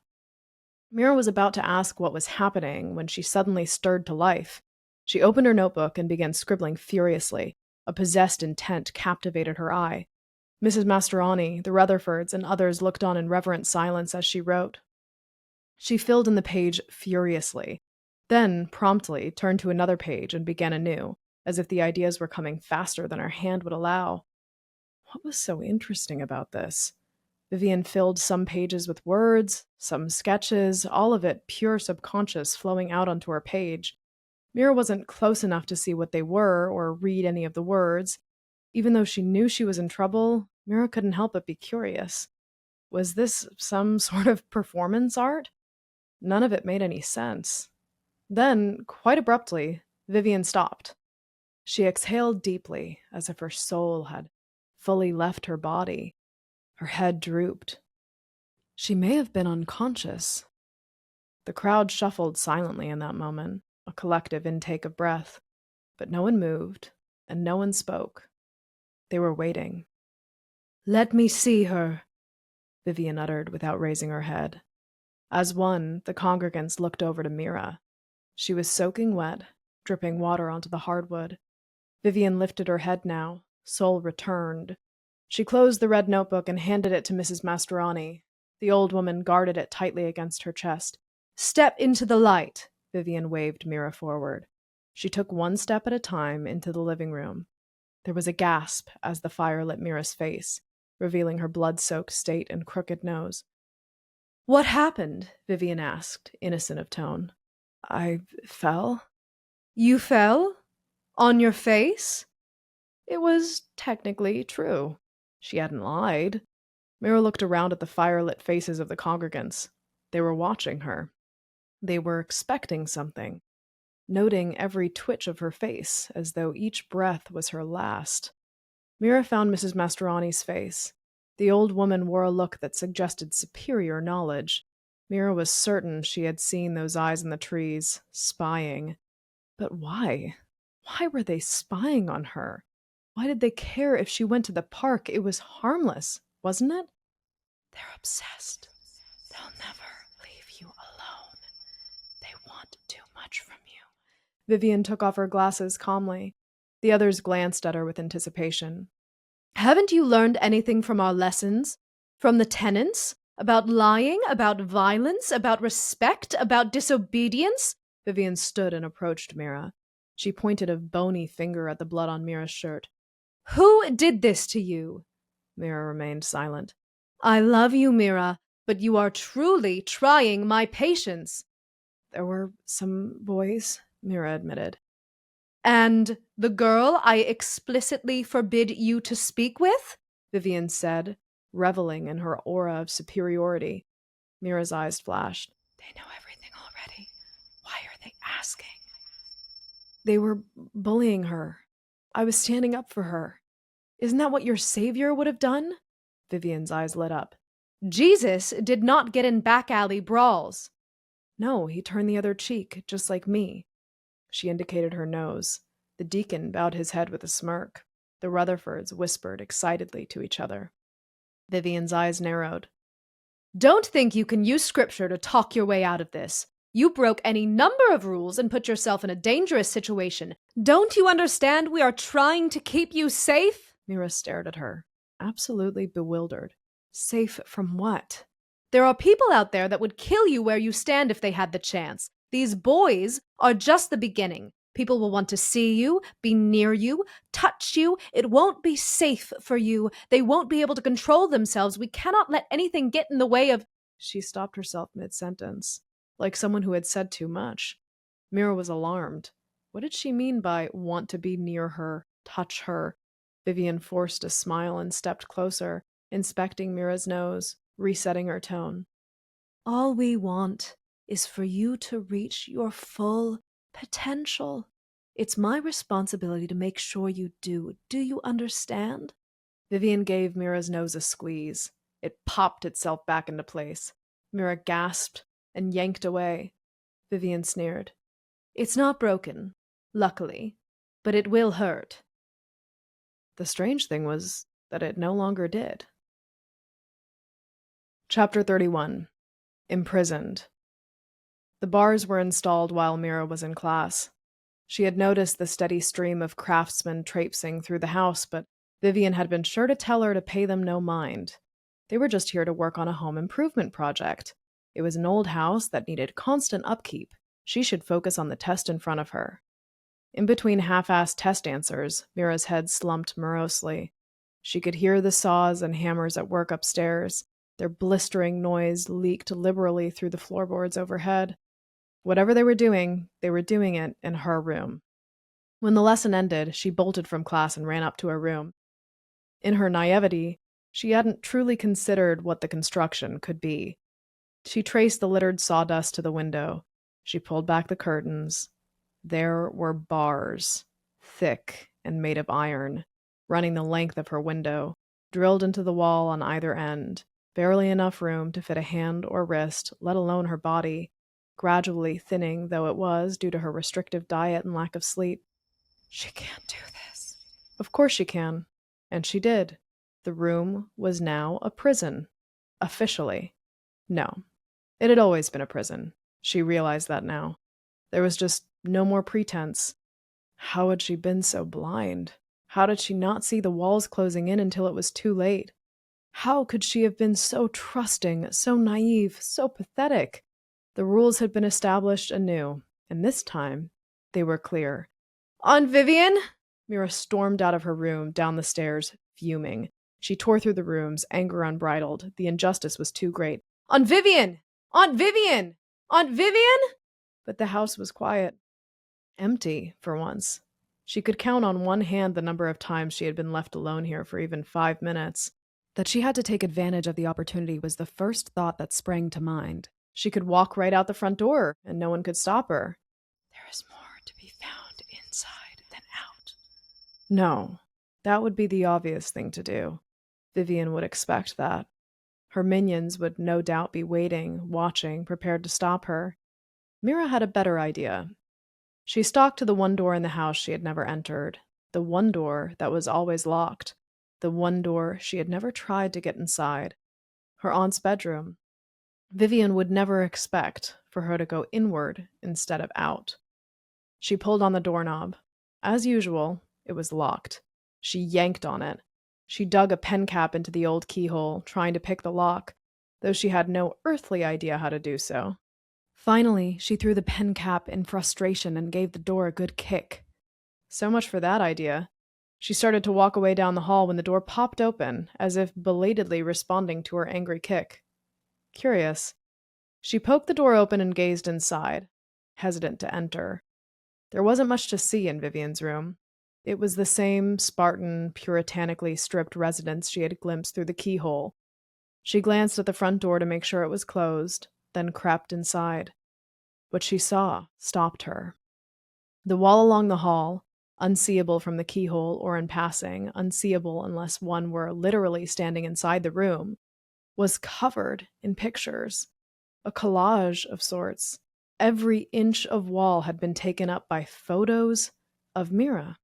Mira was about to ask what was happening when she suddenly stirred to life. She opened her notebook and began scribbling furiously. A possessed intent captivated her eye. Mrs. Mastroianni, the Rutherfords, and others looked on in reverent silence as she wrote. She filled in the page furiously, then promptly turned to another page and began anew, as if the ideas were coming faster than her hand would allow. What was so interesting about this? Vivian filled some pages with words, some sketches, all of it pure subconscious flowing out onto her page. Mira wasn't close enough to see what they were or read any of the words. Even though she knew she was in trouble, Mira couldn't help but be curious. Was this some sort of performance art? None of it made any sense. Then, quite abruptly, Vivian stopped. She exhaled deeply, as if her soul had fully left her body. Her head drooped. She may have been unconscious. The crowd shuffled silently in that moment, a collective intake of breath. But no one moved, and no one spoke. They were waiting. "Let me see her," Vivian uttered without raising her head. As one, the congregants looked over to Mira. She was soaking wet, dripping water onto the hardwood. Vivian lifted her head now, soul returned. She closed the red notebook and handed it to Mrs. Mastroianni. The old woman guarded it tightly against her chest. "Step into the light," Vivian waved Mira forward. She took one step at a time into the living room. There was a gasp as the fire lit Mira's face, revealing her blood-soaked state and crooked nose. "What happened?" Vivian asked, innocent of tone. "I fell." "You fell? On your face?" It was technically true. She hadn't lied. Mira looked around at the fire-lit faces of the congregants. They were watching her. They were expecting something, noting every twitch of her face as though each breath was her last. Mira found Mrs. Mastroianni's face. The old woman wore a look that suggested superior knowledge. Mira was certain she had seen those eyes in the trees, spying. But why? Why were they spying on her? Why did they care if she went to the park? It was harmless, wasn't it? "They're obsessed. They'll never leave you alone. They want too much from you." Vivian took off her glasses calmly. The others glanced at her with anticipation. "Haven't you learned anything from our lessons? From the tenets? About lying? About violence? About respect? About disobedience?" Vivian stood and approached Mira. She pointed a bony finger at the blood on Mira's shirt. "Who did this to you?" Mira remained silent. "I love you, Mira, but you are truly trying my patience." "There were some boys," Mira admitted. "And the girl I explicitly forbid you to speak with?" Vivian said, reveling in her aura of superiority. Mira's eyes flashed. "They know everything already. Why are they asking?" "They were bullying her. I was standing up for her. Isn't that what your savior would have done?" Vivian's eyes lit up. "Jesus did not get in back alley brawls." "No, he turned the other cheek, just like me." She indicated her nose. The deacon bowed his head with a smirk. The Rutherfords whispered excitedly to each other. Vivian's eyes narrowed. "Don't think you can use scripture to talk your way out of this. You broke any number of rules and put yourself in a dangerous situation. Don't you understand we are trying to keep you safe?" Mira stared at her, absolutely bewildered. Safe from what? "There are people out there that would kill you where you stand if they had the chance. These boys are just the beginning. People will want to see you, be near you, touch you. It won't be safe for you. They won't be able to control themselves. We cannot let anything get in the way of—" She stopped herself mid-sentence, like someone who had said too much. Mira was alarmed. What did she mean by want to be near her, touch her? Vivian forced a smile and stepped closer, inspecting Mira's nose, resetting her tone. "All we want is for you to reach your full potential. It's my responsibility to make sure you do. Do you understand?" Vivian gave Mira's nose a squeeze. It popped itself back into place. Mira gasped and yanked away. Vivian sneered. "It's not broken, luckily, but it will hurt." The strange thing was that it no longer did. Chapter 31. Imprisoned. The bars were installed while Mira was in class. She had noticed the steady stream of craftsmen traipsing through the house, but Vivian had been sure to tell her to pay them no mind. They were just here to work on a home improvement project. It was an old house that needed constant upkeep. She should focus on the test in front of her. In between half-assed test answers, Mira's head slumped morosely. She could hear the saws and hammers at work upstairs. Their blistering noise leaked liberally through the floorboards overhead. Whatever they were doing it in her room. When the lesson ended, she bolted from class and ran up to her room. In her naivety, she hadn't truly considered what the construction could be. She traced the littered sawdust to the window. She pulled back the curtains. There were bars, thick and made of iron, running the length of her window, drilled into the wall on either end, barely enough room to fit a hand or wrist, let alone her body, gradually thinning though it was due to her restrictive diet and lack of sleep. She can't do this. Of course she can. And she did. The room was now a prison. Officially. No. It had always been a prison. She realized that now. There was just no more pretense. How had she been so blind? How did she not see the walls closing in until it was too late? How could she have been so trusting, so naive, so pathetic? The rules had been established anew, and this time They were clear. "Aunt Vivian?" Mira stormed out of her room, down the stairs, fuming. She tore through the rooms, anger unbridled. The injustice was too great. "Aunt Vivian! Aunt Vivian! Aunt Vivian!" But the house was quiet. Empty, for once. She could count on one hand the number of times she had been left alone here for even 5 minutes. That she had to take advantage of the opportunity was the first thought that sprang to mind. She could walk right out the front door, and no one could stop her. There is more to be found inside than out. No, that would be the obvious thing to do. Vivian would expect that. Her minions would no doubt be waiting, watching, prepared to stop her. Mira had a better idea. She stalked to the one door in the house she had never entered, the one door that was always locked, the one door she had never tried to get inside. Her aunt's bedroom. Vivian would never expect for her to go inward instead of out. She pulled on the doorknob. As usual, it was locked. She yanked on it. She dug a pen cap into the old keyhole, trying to pick the lock, though she had no earthly idea how to do so. Finally, she threw the pen cap in frustration and gave the door a good kick. So much for that idea. She started to walk away down the hall when the door popped open, as if belatedly responding to her angry kick. Curious. She poked the door open and gazed inside, hesitant to enter. There wasn't much to see in Vivian's room. It was the same Spartan, puritanically stripped residence she had glimpsed through the keyhole. She glanced at the front door to make sure it was closed, then crept inside. What she saw stopped her. The wall along the hall, unseeable from the keyhole or in passing, unseeable unless one were literally standing inside the room, was covered in pictures. A collage of sorts. Every inch of wall had been taken up by photos of Mira.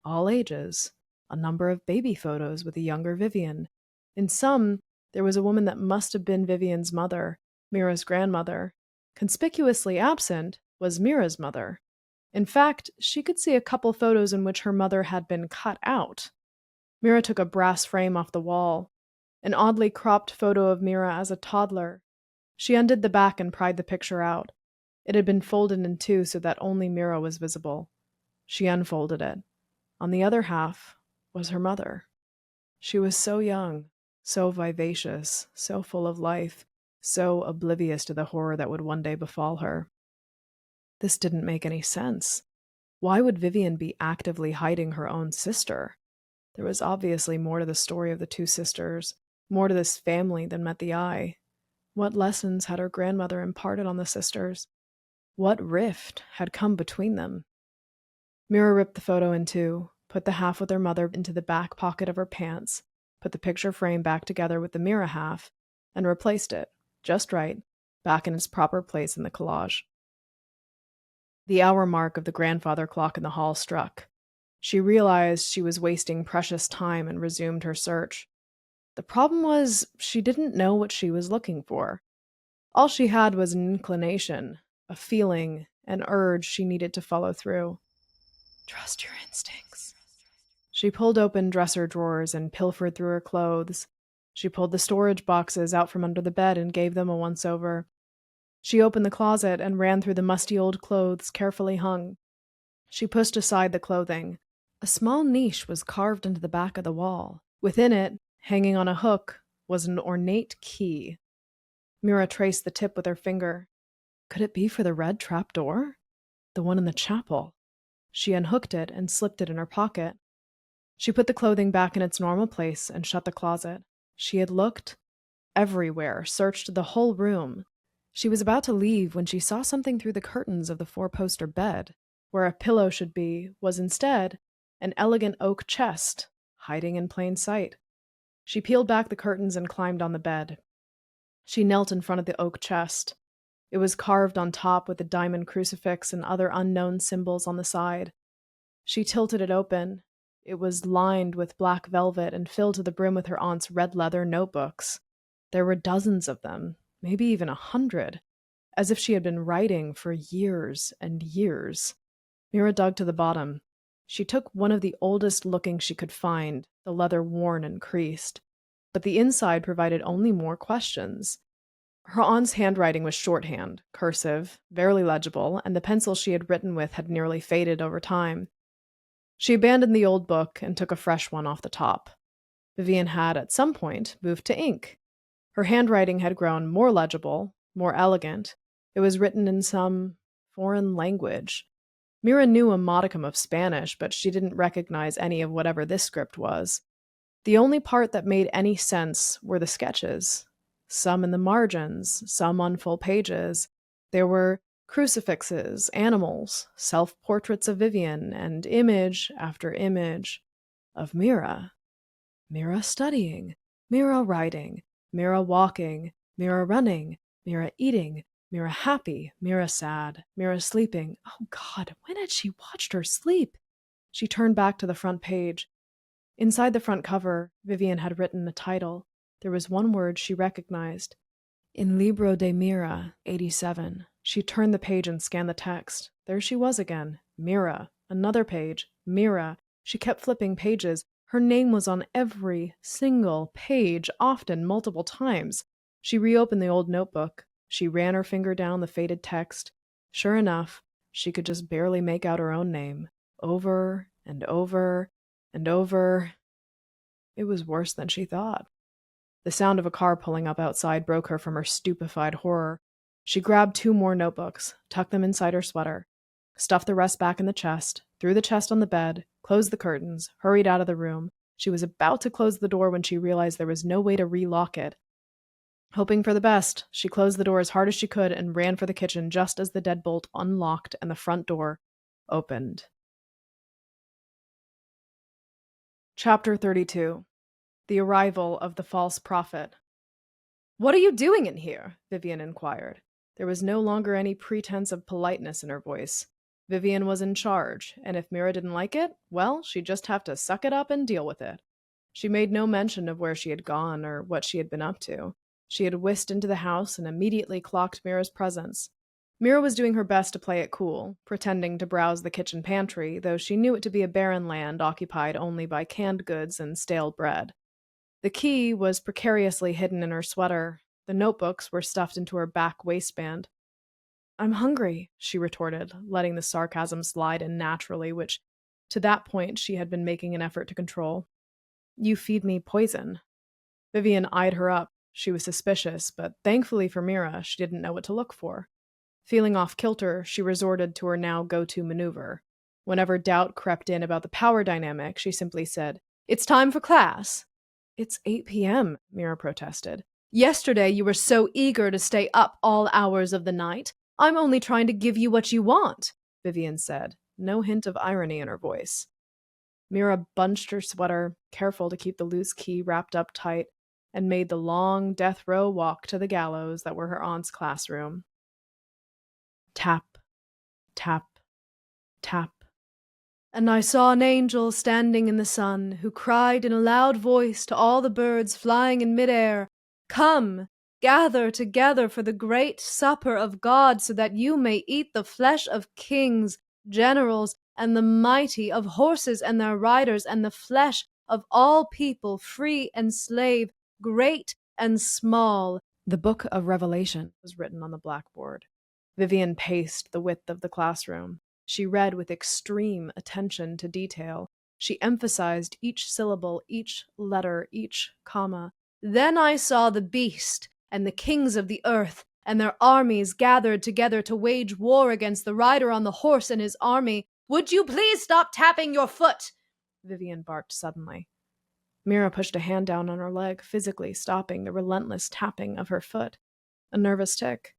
All ages. A number of baby photos with a younger Vivian. In some, there was a woman that must have been Vivian's mother, Mira's grandmother. Conspicuously absent was Mira's mother. In fact, she could see a couple photos in which her mother had been cut out. Mira took a brass frame off the wall. An oddly cropped photo of Mira as a toddler. She undid the back and pried the picture out. It had been folded in two so that only Mira was visible. She unfolded it. On the other half was her mother. She was so young, so vivacious, so full of life, so oblivious to the horror that would one day befall her. This didn't make any sense. Why would Vivian be actively hiding her own sister? There was obviously more to the story of the two sisters, more to this family than met the eye. What lessons had her grandmother imparted on the sisters? What rift had come between them? Mira ripped the photo in two, put the half with her mother into the back pocket of her pants, put the picture frame back together with the Mira half, and replaced it, just right, back in its proper place in the collage. The hour mark of the grandfather clock in the hall struck. She realized she was wasting precious time and resumed her search. The problem was she didn't know what she was looking for. All she had was an inclination, a feeling, an urge she needed to follow through. Trust your instincts. She pulled open dresser drawers and pilfered through her clothes. She pulled the storage boxes out from under the bed and gave them a once-over. She opened the closet and ran through the musty old clothes carefully hung. She pushed aside the clothing. A small niche was carved into the back of the wall. Within it, hanging on a hook, was an ornate key. Mira traced the tip with her finger. Could it be for the red trap door? The one in the chapel. She unhooked it and slipped it in her pocket. She put the clothing back in its normal place and shut the closet. She had looked everywhere, searched the whole room. She was about to leave when she saw something through the curtains of the four-poster bed. Where a pillow should be was instead an elegant oak chest, hiding in plain sight. She peeled back the curtains and climbed on the bed. She knelt in front of the oak chest. It was carved on top with a diamond crucifix and other unknown symbols on the side. She tilted it open. It was lined with black velvet and filled to the brim with her aunt's red leather notebooks. There were dozens of them, maybe even 100, as if she had been writing for years and years. Mira dug to the bottom. She took one of the oldest looking she could find, the leather worn and creased. But the inside provided only more questions. Her aunt's handwriting was shorthand, cursive, barely legible, and the pencil she had written with had nearly faded over time. She abandoned the old book and took a fresh one off the top. Vivian had, at some point, moved to ink. Her handwriting had grown more legible, more elegant. It was written in some foreign language. Mira knew a modicum of Spanish, but she didn't recognize any of whatever this script was. The only part that made any sense were the sketches. Some in the margins, some on full pages. There were crucifixes, animals, self-portraits of Vivian, and image after image of Mira. Mira studying, Mira writing, Mira walking, Mira running, Mira eating, Mira happy, Mira sad, Mira sleeping. Oh God, when had she watched her sleep? She turned back to the front page. Inside the front cover, Vivian had written a title. There was one word she recognized. In Libro de Mira, 87. She turned the page and scanned the text. There she was again. Mira. Another page. Mira. She kept flipping pages. Her name was on every single page, often multiple times. She reopened the old notebook. She ran her finger down the faded text. Sure enough, she could just barely make out her own name. Over and over and over. It was worse than she thought. The sound of a car pulling up outside broke her from her stupefied horror. She grabbed 2 more notebooks, tucked them inside her sweater, stuffed the rest back in the chest, threw the chest on the bed, closed the curtains, hurried out of the room. She was about to close the door when she realized there was no way to relock it. Hoping for the best, she closed the door as hard as she could and ran for the kitchen just as the deadbolt unlocked and the front door opened. Chapter 32. The Arrival of the False Prophet. "What are you doing in here?" Vivian inquired. There was no longer any pretense of politeness in her voice. Vivian was in charge, and if Mira didn't like it, well, she'd just have to suck it up and deal with it. She made no mention of where she had gone or what she had been up to. She had whisked into the house and immediately clocked Mira's presence. Mira was doing her best to play it cool, pretending to browse the kitchen pantry, though she knew it to be a barren land occupied only by canned goods and stale bread. The key was precariously hidden in her sweater. The notebooks were stuffed into her back waistband. "I'm hungry," she retorted, letting the sarcasm slide in naturally, which, to that point, she had been making an effort to control. "You feed me poison." Vivian eyed her up. She was suspicious, but thankfully for Mira, she didn't know what to look for. Feeling off kilter, she resorted to her now go-to maneuver. Whenever doubt crept in about the power dynamic, she simply said, "It's time for class." "It's 8 p.m., Mira protested. "Yesterday you were so eager to stay up all hours of the night. I'm only trying to give you what you want," Vivian said, no hint of irony in her voice. Mira bunched her sweater, careful to keep the loose key wrapped up tight, and made the long death row walk to the gallows that were her aunt's classroom. Tap, tap, tap. "And I saw an angel standing in the sun, who cried in a loud voice to all the birds flying in midair, 'Come, gather together for the great supper of God, so that you may eat the flesh of kings, generals, and the mighty, of horses and their riders, and the flesh of all people, free and slave, great and small.'" The Book of Revelation was written on the blackboard. Vivian paced the width of the classroom. She read with extreme attention to detail. She emphasized each syllable, each letter, each comma. "Then I saw the beast and the kings of the earth and their armies gathered together to wage war against the rider on the horse and his army." "Would you please stop tapping your foot?" Vivian barked suddenly. Mira pushed a hand down on her leg, physically stopping the relentless tapping of her foot. A nervous tick.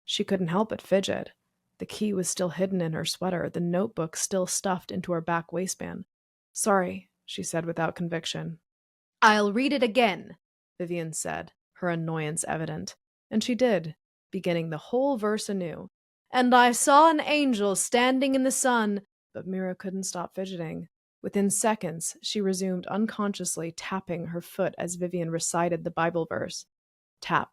She couldn't help but fidget. The key was still hidden in her sweater, the notebook still stuffed into her back waistband. "Sorry," she said without conviction. "I'll read it again," Vivian said, her annoyance evident. And she did, beginning the whole verse anew. "And I saw an angel standing in the sun," but Mira couldn't stop fidgeting. Within seconds, she resumed unconsciously tapping her foot as Vivian recited the Bible verse. Tap,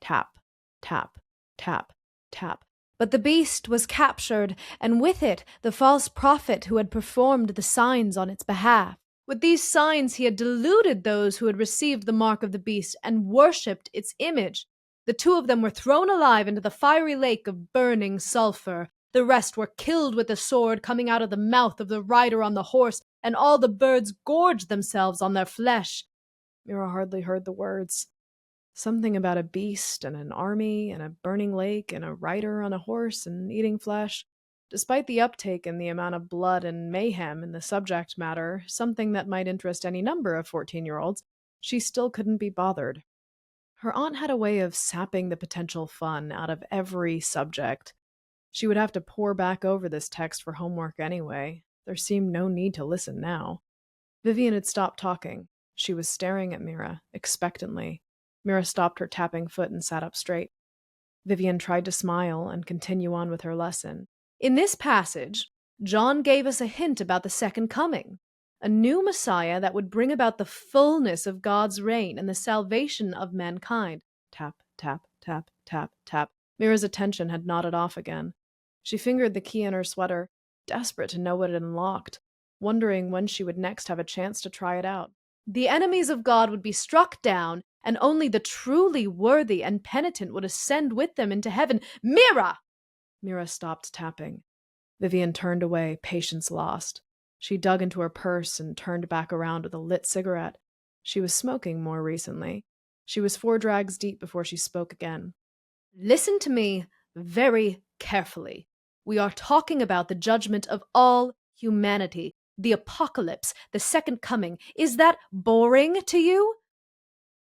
tap, tap, tap, tap. "But the beast was captured, and with it the false prophet who had performed the signs on its behalf. With these signs he had deluded those who had received the mark of the beast and worshipped its image. The 2 of them were thrown alive into the fiery lake of burning sulfur. The rest were killed with the sword coming out of the mouth of the rider on the horse, and all the birds gorged themselves on their flesh. Mira hardly heard the words. Something about a beast and an army and a burning lake and a rider on a horse and eating flesh. Despite the uptake in the amount of blood and mayhem in the subject matter, something that might interest any number of 14-year-olds, she still couldn't be bothered. Her aunt had a way of sapping the potential fun out of every subject. She would have to pore back over this text for homework anyway. There seemed no need to listen now. Vivian had stopped talking. She was staring at Mira, expectantly. Mira stopped her tapping foot and sat up straight. Vivian tried to smile and continue on with her lesson. In this passage, John gave us a hint about the second coming, a new Messiah that would bring about the fullness of God's reign and the salvation of mankind. Tap, tap, tap, tap, tap. Mira's attention had nodded off again. She fingered the key in her sweater, desperate to know what it unlocked, wondering when she would next have a chance to try it out. The enemies of God would be struck down, and only the truly worthy and penitent would ascend with them into heaven. Mira! Mira stopped tapping. Vivian turned away, patience lost. She dug into her purse and turned back around with a lit cigarette. She was smoking more recently. She was 4 drags deep before she spoke again. Listen to me very carefully. We are talking about the judgment of all humanity, the apocalypse, the second coming. Is that boring to you?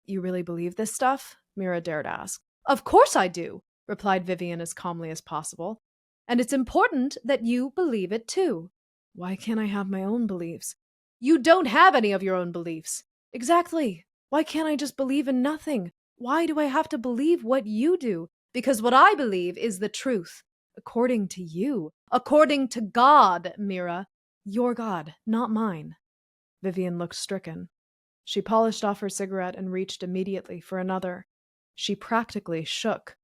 You really believe this stuff? Mira dared ask. Of course I do, replied Vivian as calmly as possible. And it's important that you believe it too. Why can't I have my own beliefs? You don't have any of your own beliefs. Exactly. Why can't I just believe in nothing? Why do I have to believe what you do? Because what I believe is the truth. According to you. According to God, Mira. Your God, not mine. Vivian looked stricken. She polished off her cigarette and reached immediately for another. She practically shook.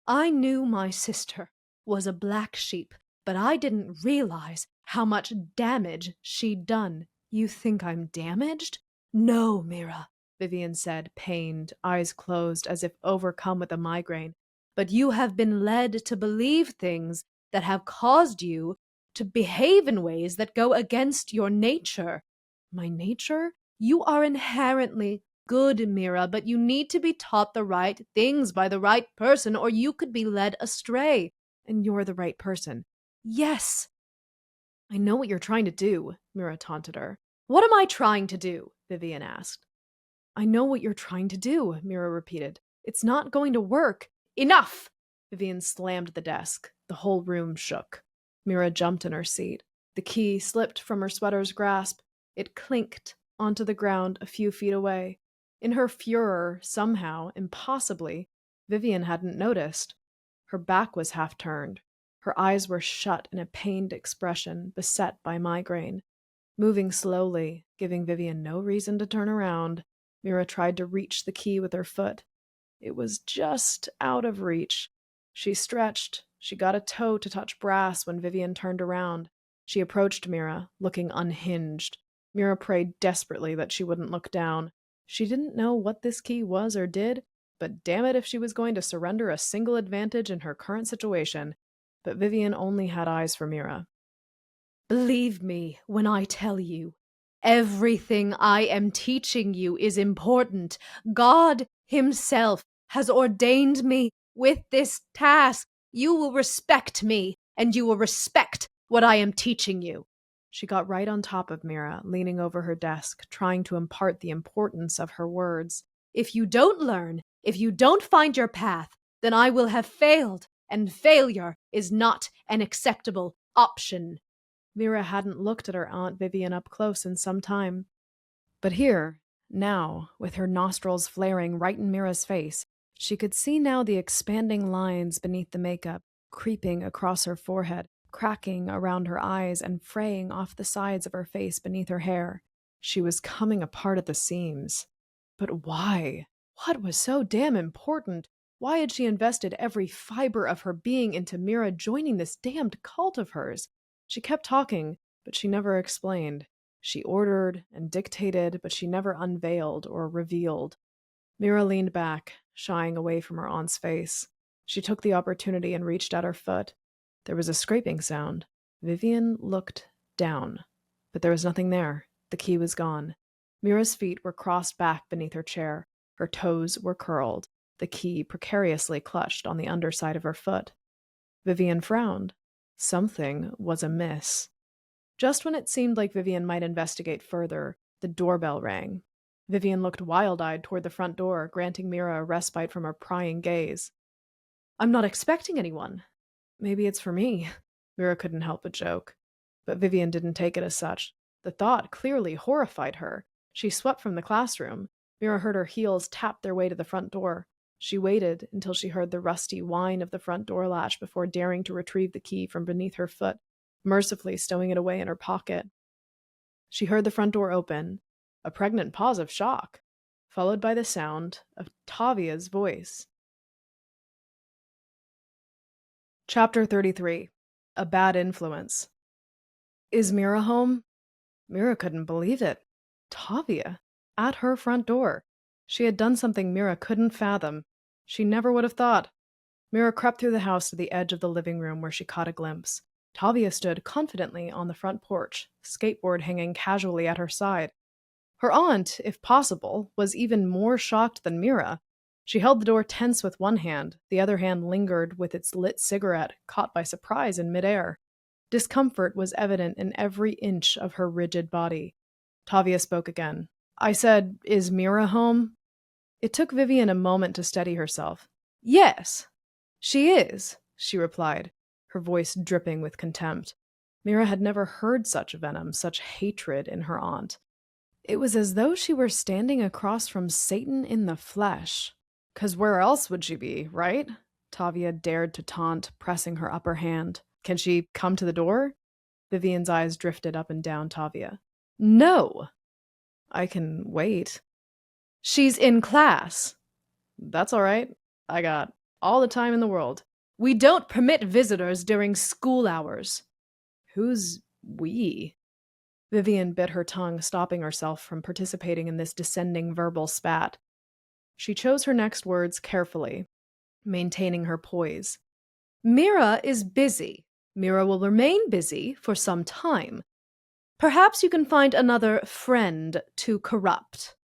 I knew my sister was a black sheep, but I didn't realize how much damage she'd done. You think I'm damaged? No, Mira, Vivian said, pained, eyes closed as if overcome with a migraine. But you have been led to believe things that have caused you to behave in ways that go against your nature. My nature? You are inherently good, Mira, but you need to be taught the right things by the right person, or you could be led astray. And you're the right person. Yes. I know what you're trying to do, Mira taunted her. What am I trying to do? Vivian asked. I know what you're trying to do, Mira repeated. It's not going to work. Enough! Vivian slammed the desk. The whole room shook. Mira jumped in her seat. The key slipped from her sweater's grasp. It clinked onto the ground a few feet away. In her furor, somehow, impossibly, Vivian hadn't noticed. Her back was half turned. Her eyes were shut in a pained expression, beset by migraine. Moving slowly, giving Vivian no reason to turn around, Mira tried to reach the key with her foot. It was just out of reach. She stretched. She got a toe to touch brass when Vivian turned around. She approached Mira, looking unhinged. Mira prayed desperately that she wouldn't look down. She didn't know what this key was or did, but damn it if she was going to surrender a single advantage in her current situation. But Vivian only had eyes for Mira. Believe me when I tell you, everything I am teaching you is important. God Himself has ordained me with this task. You will respect me, and you will respect what I am teaching you. She got right on top of Mira, leaning over her desk, trying to impart the importance of her words. If you don't learn, if you don't find your path, then I will have failed, and failure is not an acceptable option. Mira hadn't looked at her Aunt Vivian up close in some time. But here, now, with her nostrils flaring right in Mira's face, she could see now the expanding lines beneath the makeup, creeping across her forehead, cracking around her eyes, and fraying off the sides of her face beneath her hair. She was coming apart at the seams. But why? What was so damn important? Why had she invested every fiber of her being into Mira joining this damned cult of hers? She kept talking, but she never explained. She ordered and dictated, but she never unveiled or revealed. Mira leaned back. shying away from her aunt's face. She took the opportunity and reached out her foot. There was a scraping sound. Vivian looked down, but there was nothing there. The key was gone. Mira's feet were crossed back beneath her chair. Her toes were curled, the key precariously clutched on the underside of her foot. Vivian frowned. Something was amiss. Just when it seemed like Vivian might investigate further, the doorbell rang. Vivian looked wild-eyed toward the front door, granting Mira a respite from her prying gaze. "I'm not expecting anyone. Maybe it's for me," Mira couldn't help but joke. But Vivian didn't take it as such. The thought clearly horrified her. She swept from the classroom. Mira heard her heels tap their way to the front door. She waited until she heard the rusty whine of the front door latch before daring to retrieve the key from beneath her foot, mercifully stowing it away in her pocket. She heard the front door open, a pregnant pause of shock, followed by the sound of Tavia's voice. Chapter 33. A Bad Influence. "Is Mira home?" Mira couldn't believe it. Tavia, at her front door. She had done something Mira couldn't fathom. She never would have thought. Mira crept through the house to the edge of the living room where she caught a glimpse. Tavia stood confidently on the front porch, skateboard hanging casually at her side. Her aunt, if possible, was even more shocked than Mira. She held the door tense with one hand, the other hand lingered with its lit cigarette, caught by surprise in midair. Discomfort was evident in every inch of her rigid body. Tavia spoke again. "I said, is Mira home?" It took Vivian a moment to steady herself. "Yes, she is," she replied, her voice dripping with contempt. Mira had never heard such venom, such hatred in her aunt. It was as though she were standing across from Satan in the flesh. "'Cause where else would she be, right?" Tavia dared to taunt, pressing her upper hand. "Can she come to the door?" Vivian's eyes drifted up and down Tavia. "No." "I can wait." "She's in class." "That's all right. I got all the time in the world." "We don't permit visitors during school hours." "Who's we?" Vivian bit her tongue, stopping herself from participating in this descending verbal spat. She chose her next words carefully, maintaining her poise. "Mira is busy. Mira will remain busy for some time. Perhaps you can find another friend to corrupt."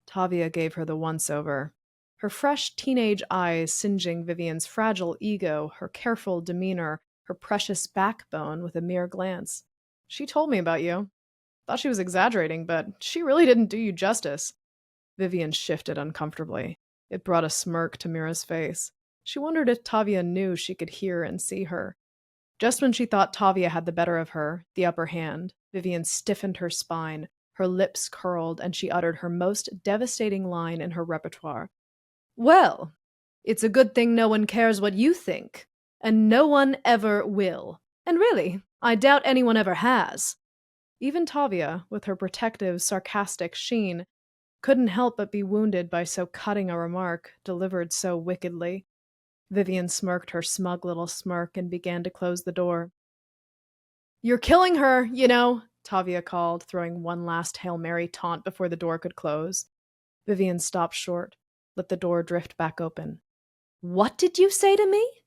Tavia gave her the once-over, her fresh teenage eyes singeing Vivian's fragile ego, her careful demeanor, her precious backbone with a mere glance. "She told me about you. Thought she was exaggerating, but she really didn't do you justice." Vivian shifted uncomfortably. It brought a smirk to Mira's face. She wondered if Tavia knew she could hear and see her. Just when she thought Tavia had the better of her, the upper hand, Vivian stiffened her spine, her lips curled, and she uttered her most devastating line in her repertoire. "Well, it's a good thing no one cares what you think, and no one ever will. And really, I doubt anyone ever has." Even Tavia, with her protective, sarcastic sheen, couldn't help but be wounded by so cutting a remark, delivered so wickedly. Vivian smirked her smug little smirk and began to close the door. "You're killing her, you know," Tavia called, throwing one last Hail Mary taunt before the door could close. Vivian stopped short, let the door drift back open. "What did you say to me?"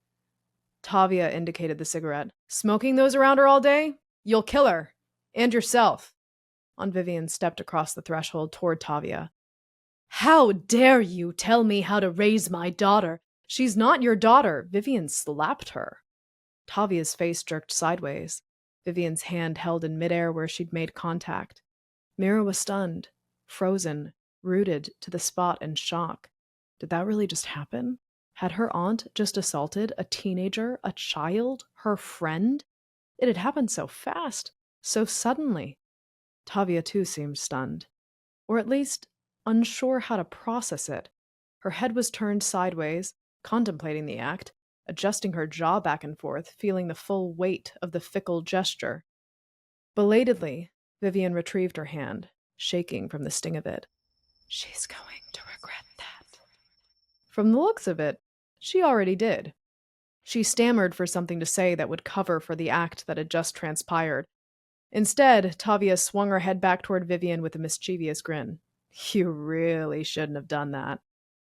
Tavia indicated the cigarette. "Smoking those around her all day? You'll kill her. And yourself." Aunt Vivian stepped across the threshold toward Tavia. "How dare you tell me how to raise my daughter?" "She's not your daughter." Vivian slapped her. Tavia's face jerked sideways. Vivian's hand held in midair where she'd made contact. Mira was stunned, frozen, rooted to the spot in shock. Did that really just happen? Had her aunt just assaulted a teenager, a child, her friend? It had happened so fast, so suddenly. Tavia too seemed stunned, or at least unsure how to process it. Her head was turned sideways, contemplating the act, adjusting her jaw back and forth, feeling the full weight of the fickle gesture. Belatedly, Vivian retrieved her hand, shaking from the sting of it. "She's going to regret that." From the looks of it, she already did. She stammered for something to say that would cover for the act that had just transpired. Instead, Tavia swung her head back toward Vivian with a mischievous grin. "You really shouldn't have done that."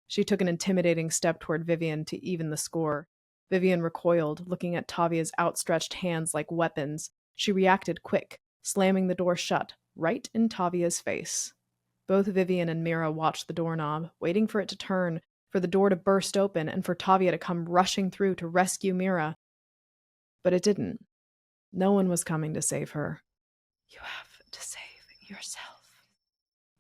She took an intimidating step toward Vivian to even the score. Vivian recoiled, looking at Tavia's outstretched hands like weapons. She reacted quick, slamming the door shut, right in Tavia's face. Both Vivian and Mira watched the doorknob, waiting for it to turn, for the door to burst open, and for Tavia to come rushing through to rescue Mira. But it didn't. No one was coming to save her. You have to save yourself.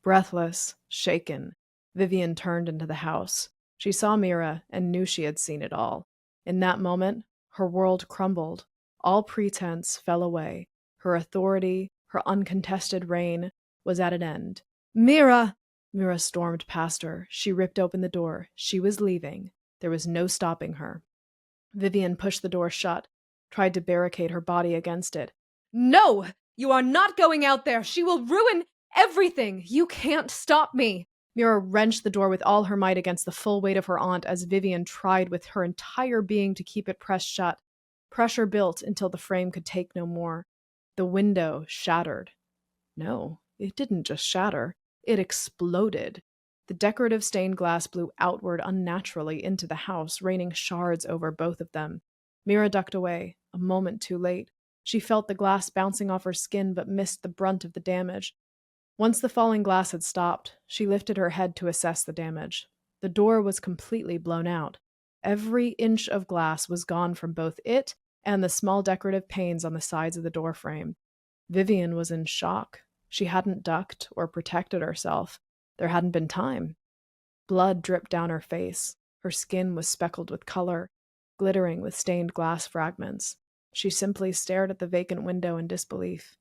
Breathless, shaken, Vivian turned into the house. She saw Mira and knew she had seen it all. In that moment, her world crumbled. All pretense fell away. Her authority, her uncontested reign, was at an end. Mira! Mira stormed past her. She ripped open the door. She was leaving. There was no stopping her. Vivian pushed the door shut, tried to barricade her body against it. No! You are not going out there! She will ruin everything! You can't stop me! Mira wrenched the door with all her might against the full weight of her aunt as Vivian tried with her entire being to keep it pressed shut. Pressure built until the frame could take no more. The window shattered. No, it didn't just shatter. It exploded. The decorative stained glass blew outward unnaturally into the house, raining shards over both of them. Mira ducked away, a moment too late. She felt the glass bouncing off her skin but missed the brunt of the damage. Once the falling glass had stopped, she lifted her head to assess the damage. The door was completely blown out. Every inch of glass was gone from both it and the small decorative panes on the sides of the door frame. Vivian was in shock. She hadn't ducked or protected herself. There hadn't been time. Blood dripped down her face. Her skin was speckled with color, glittering with stained glass fragments. She simply stared at the vacant window in disbelief.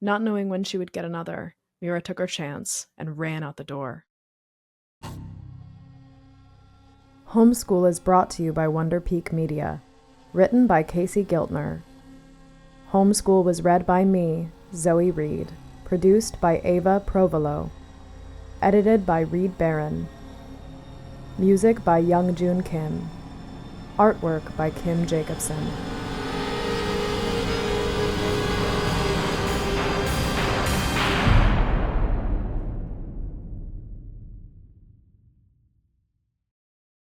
Not knowing when she would get another, Mira took her chance and ran out the door. Homeschool is brought to you by Wonder Peak Media. Written by Casey Giltner. Homeschool was read by me, Zoe Reed. Produced by Ava Provolo. Edited by Reed Barron. Music by Young Jun Kim. Artwork by Kim Jacobson.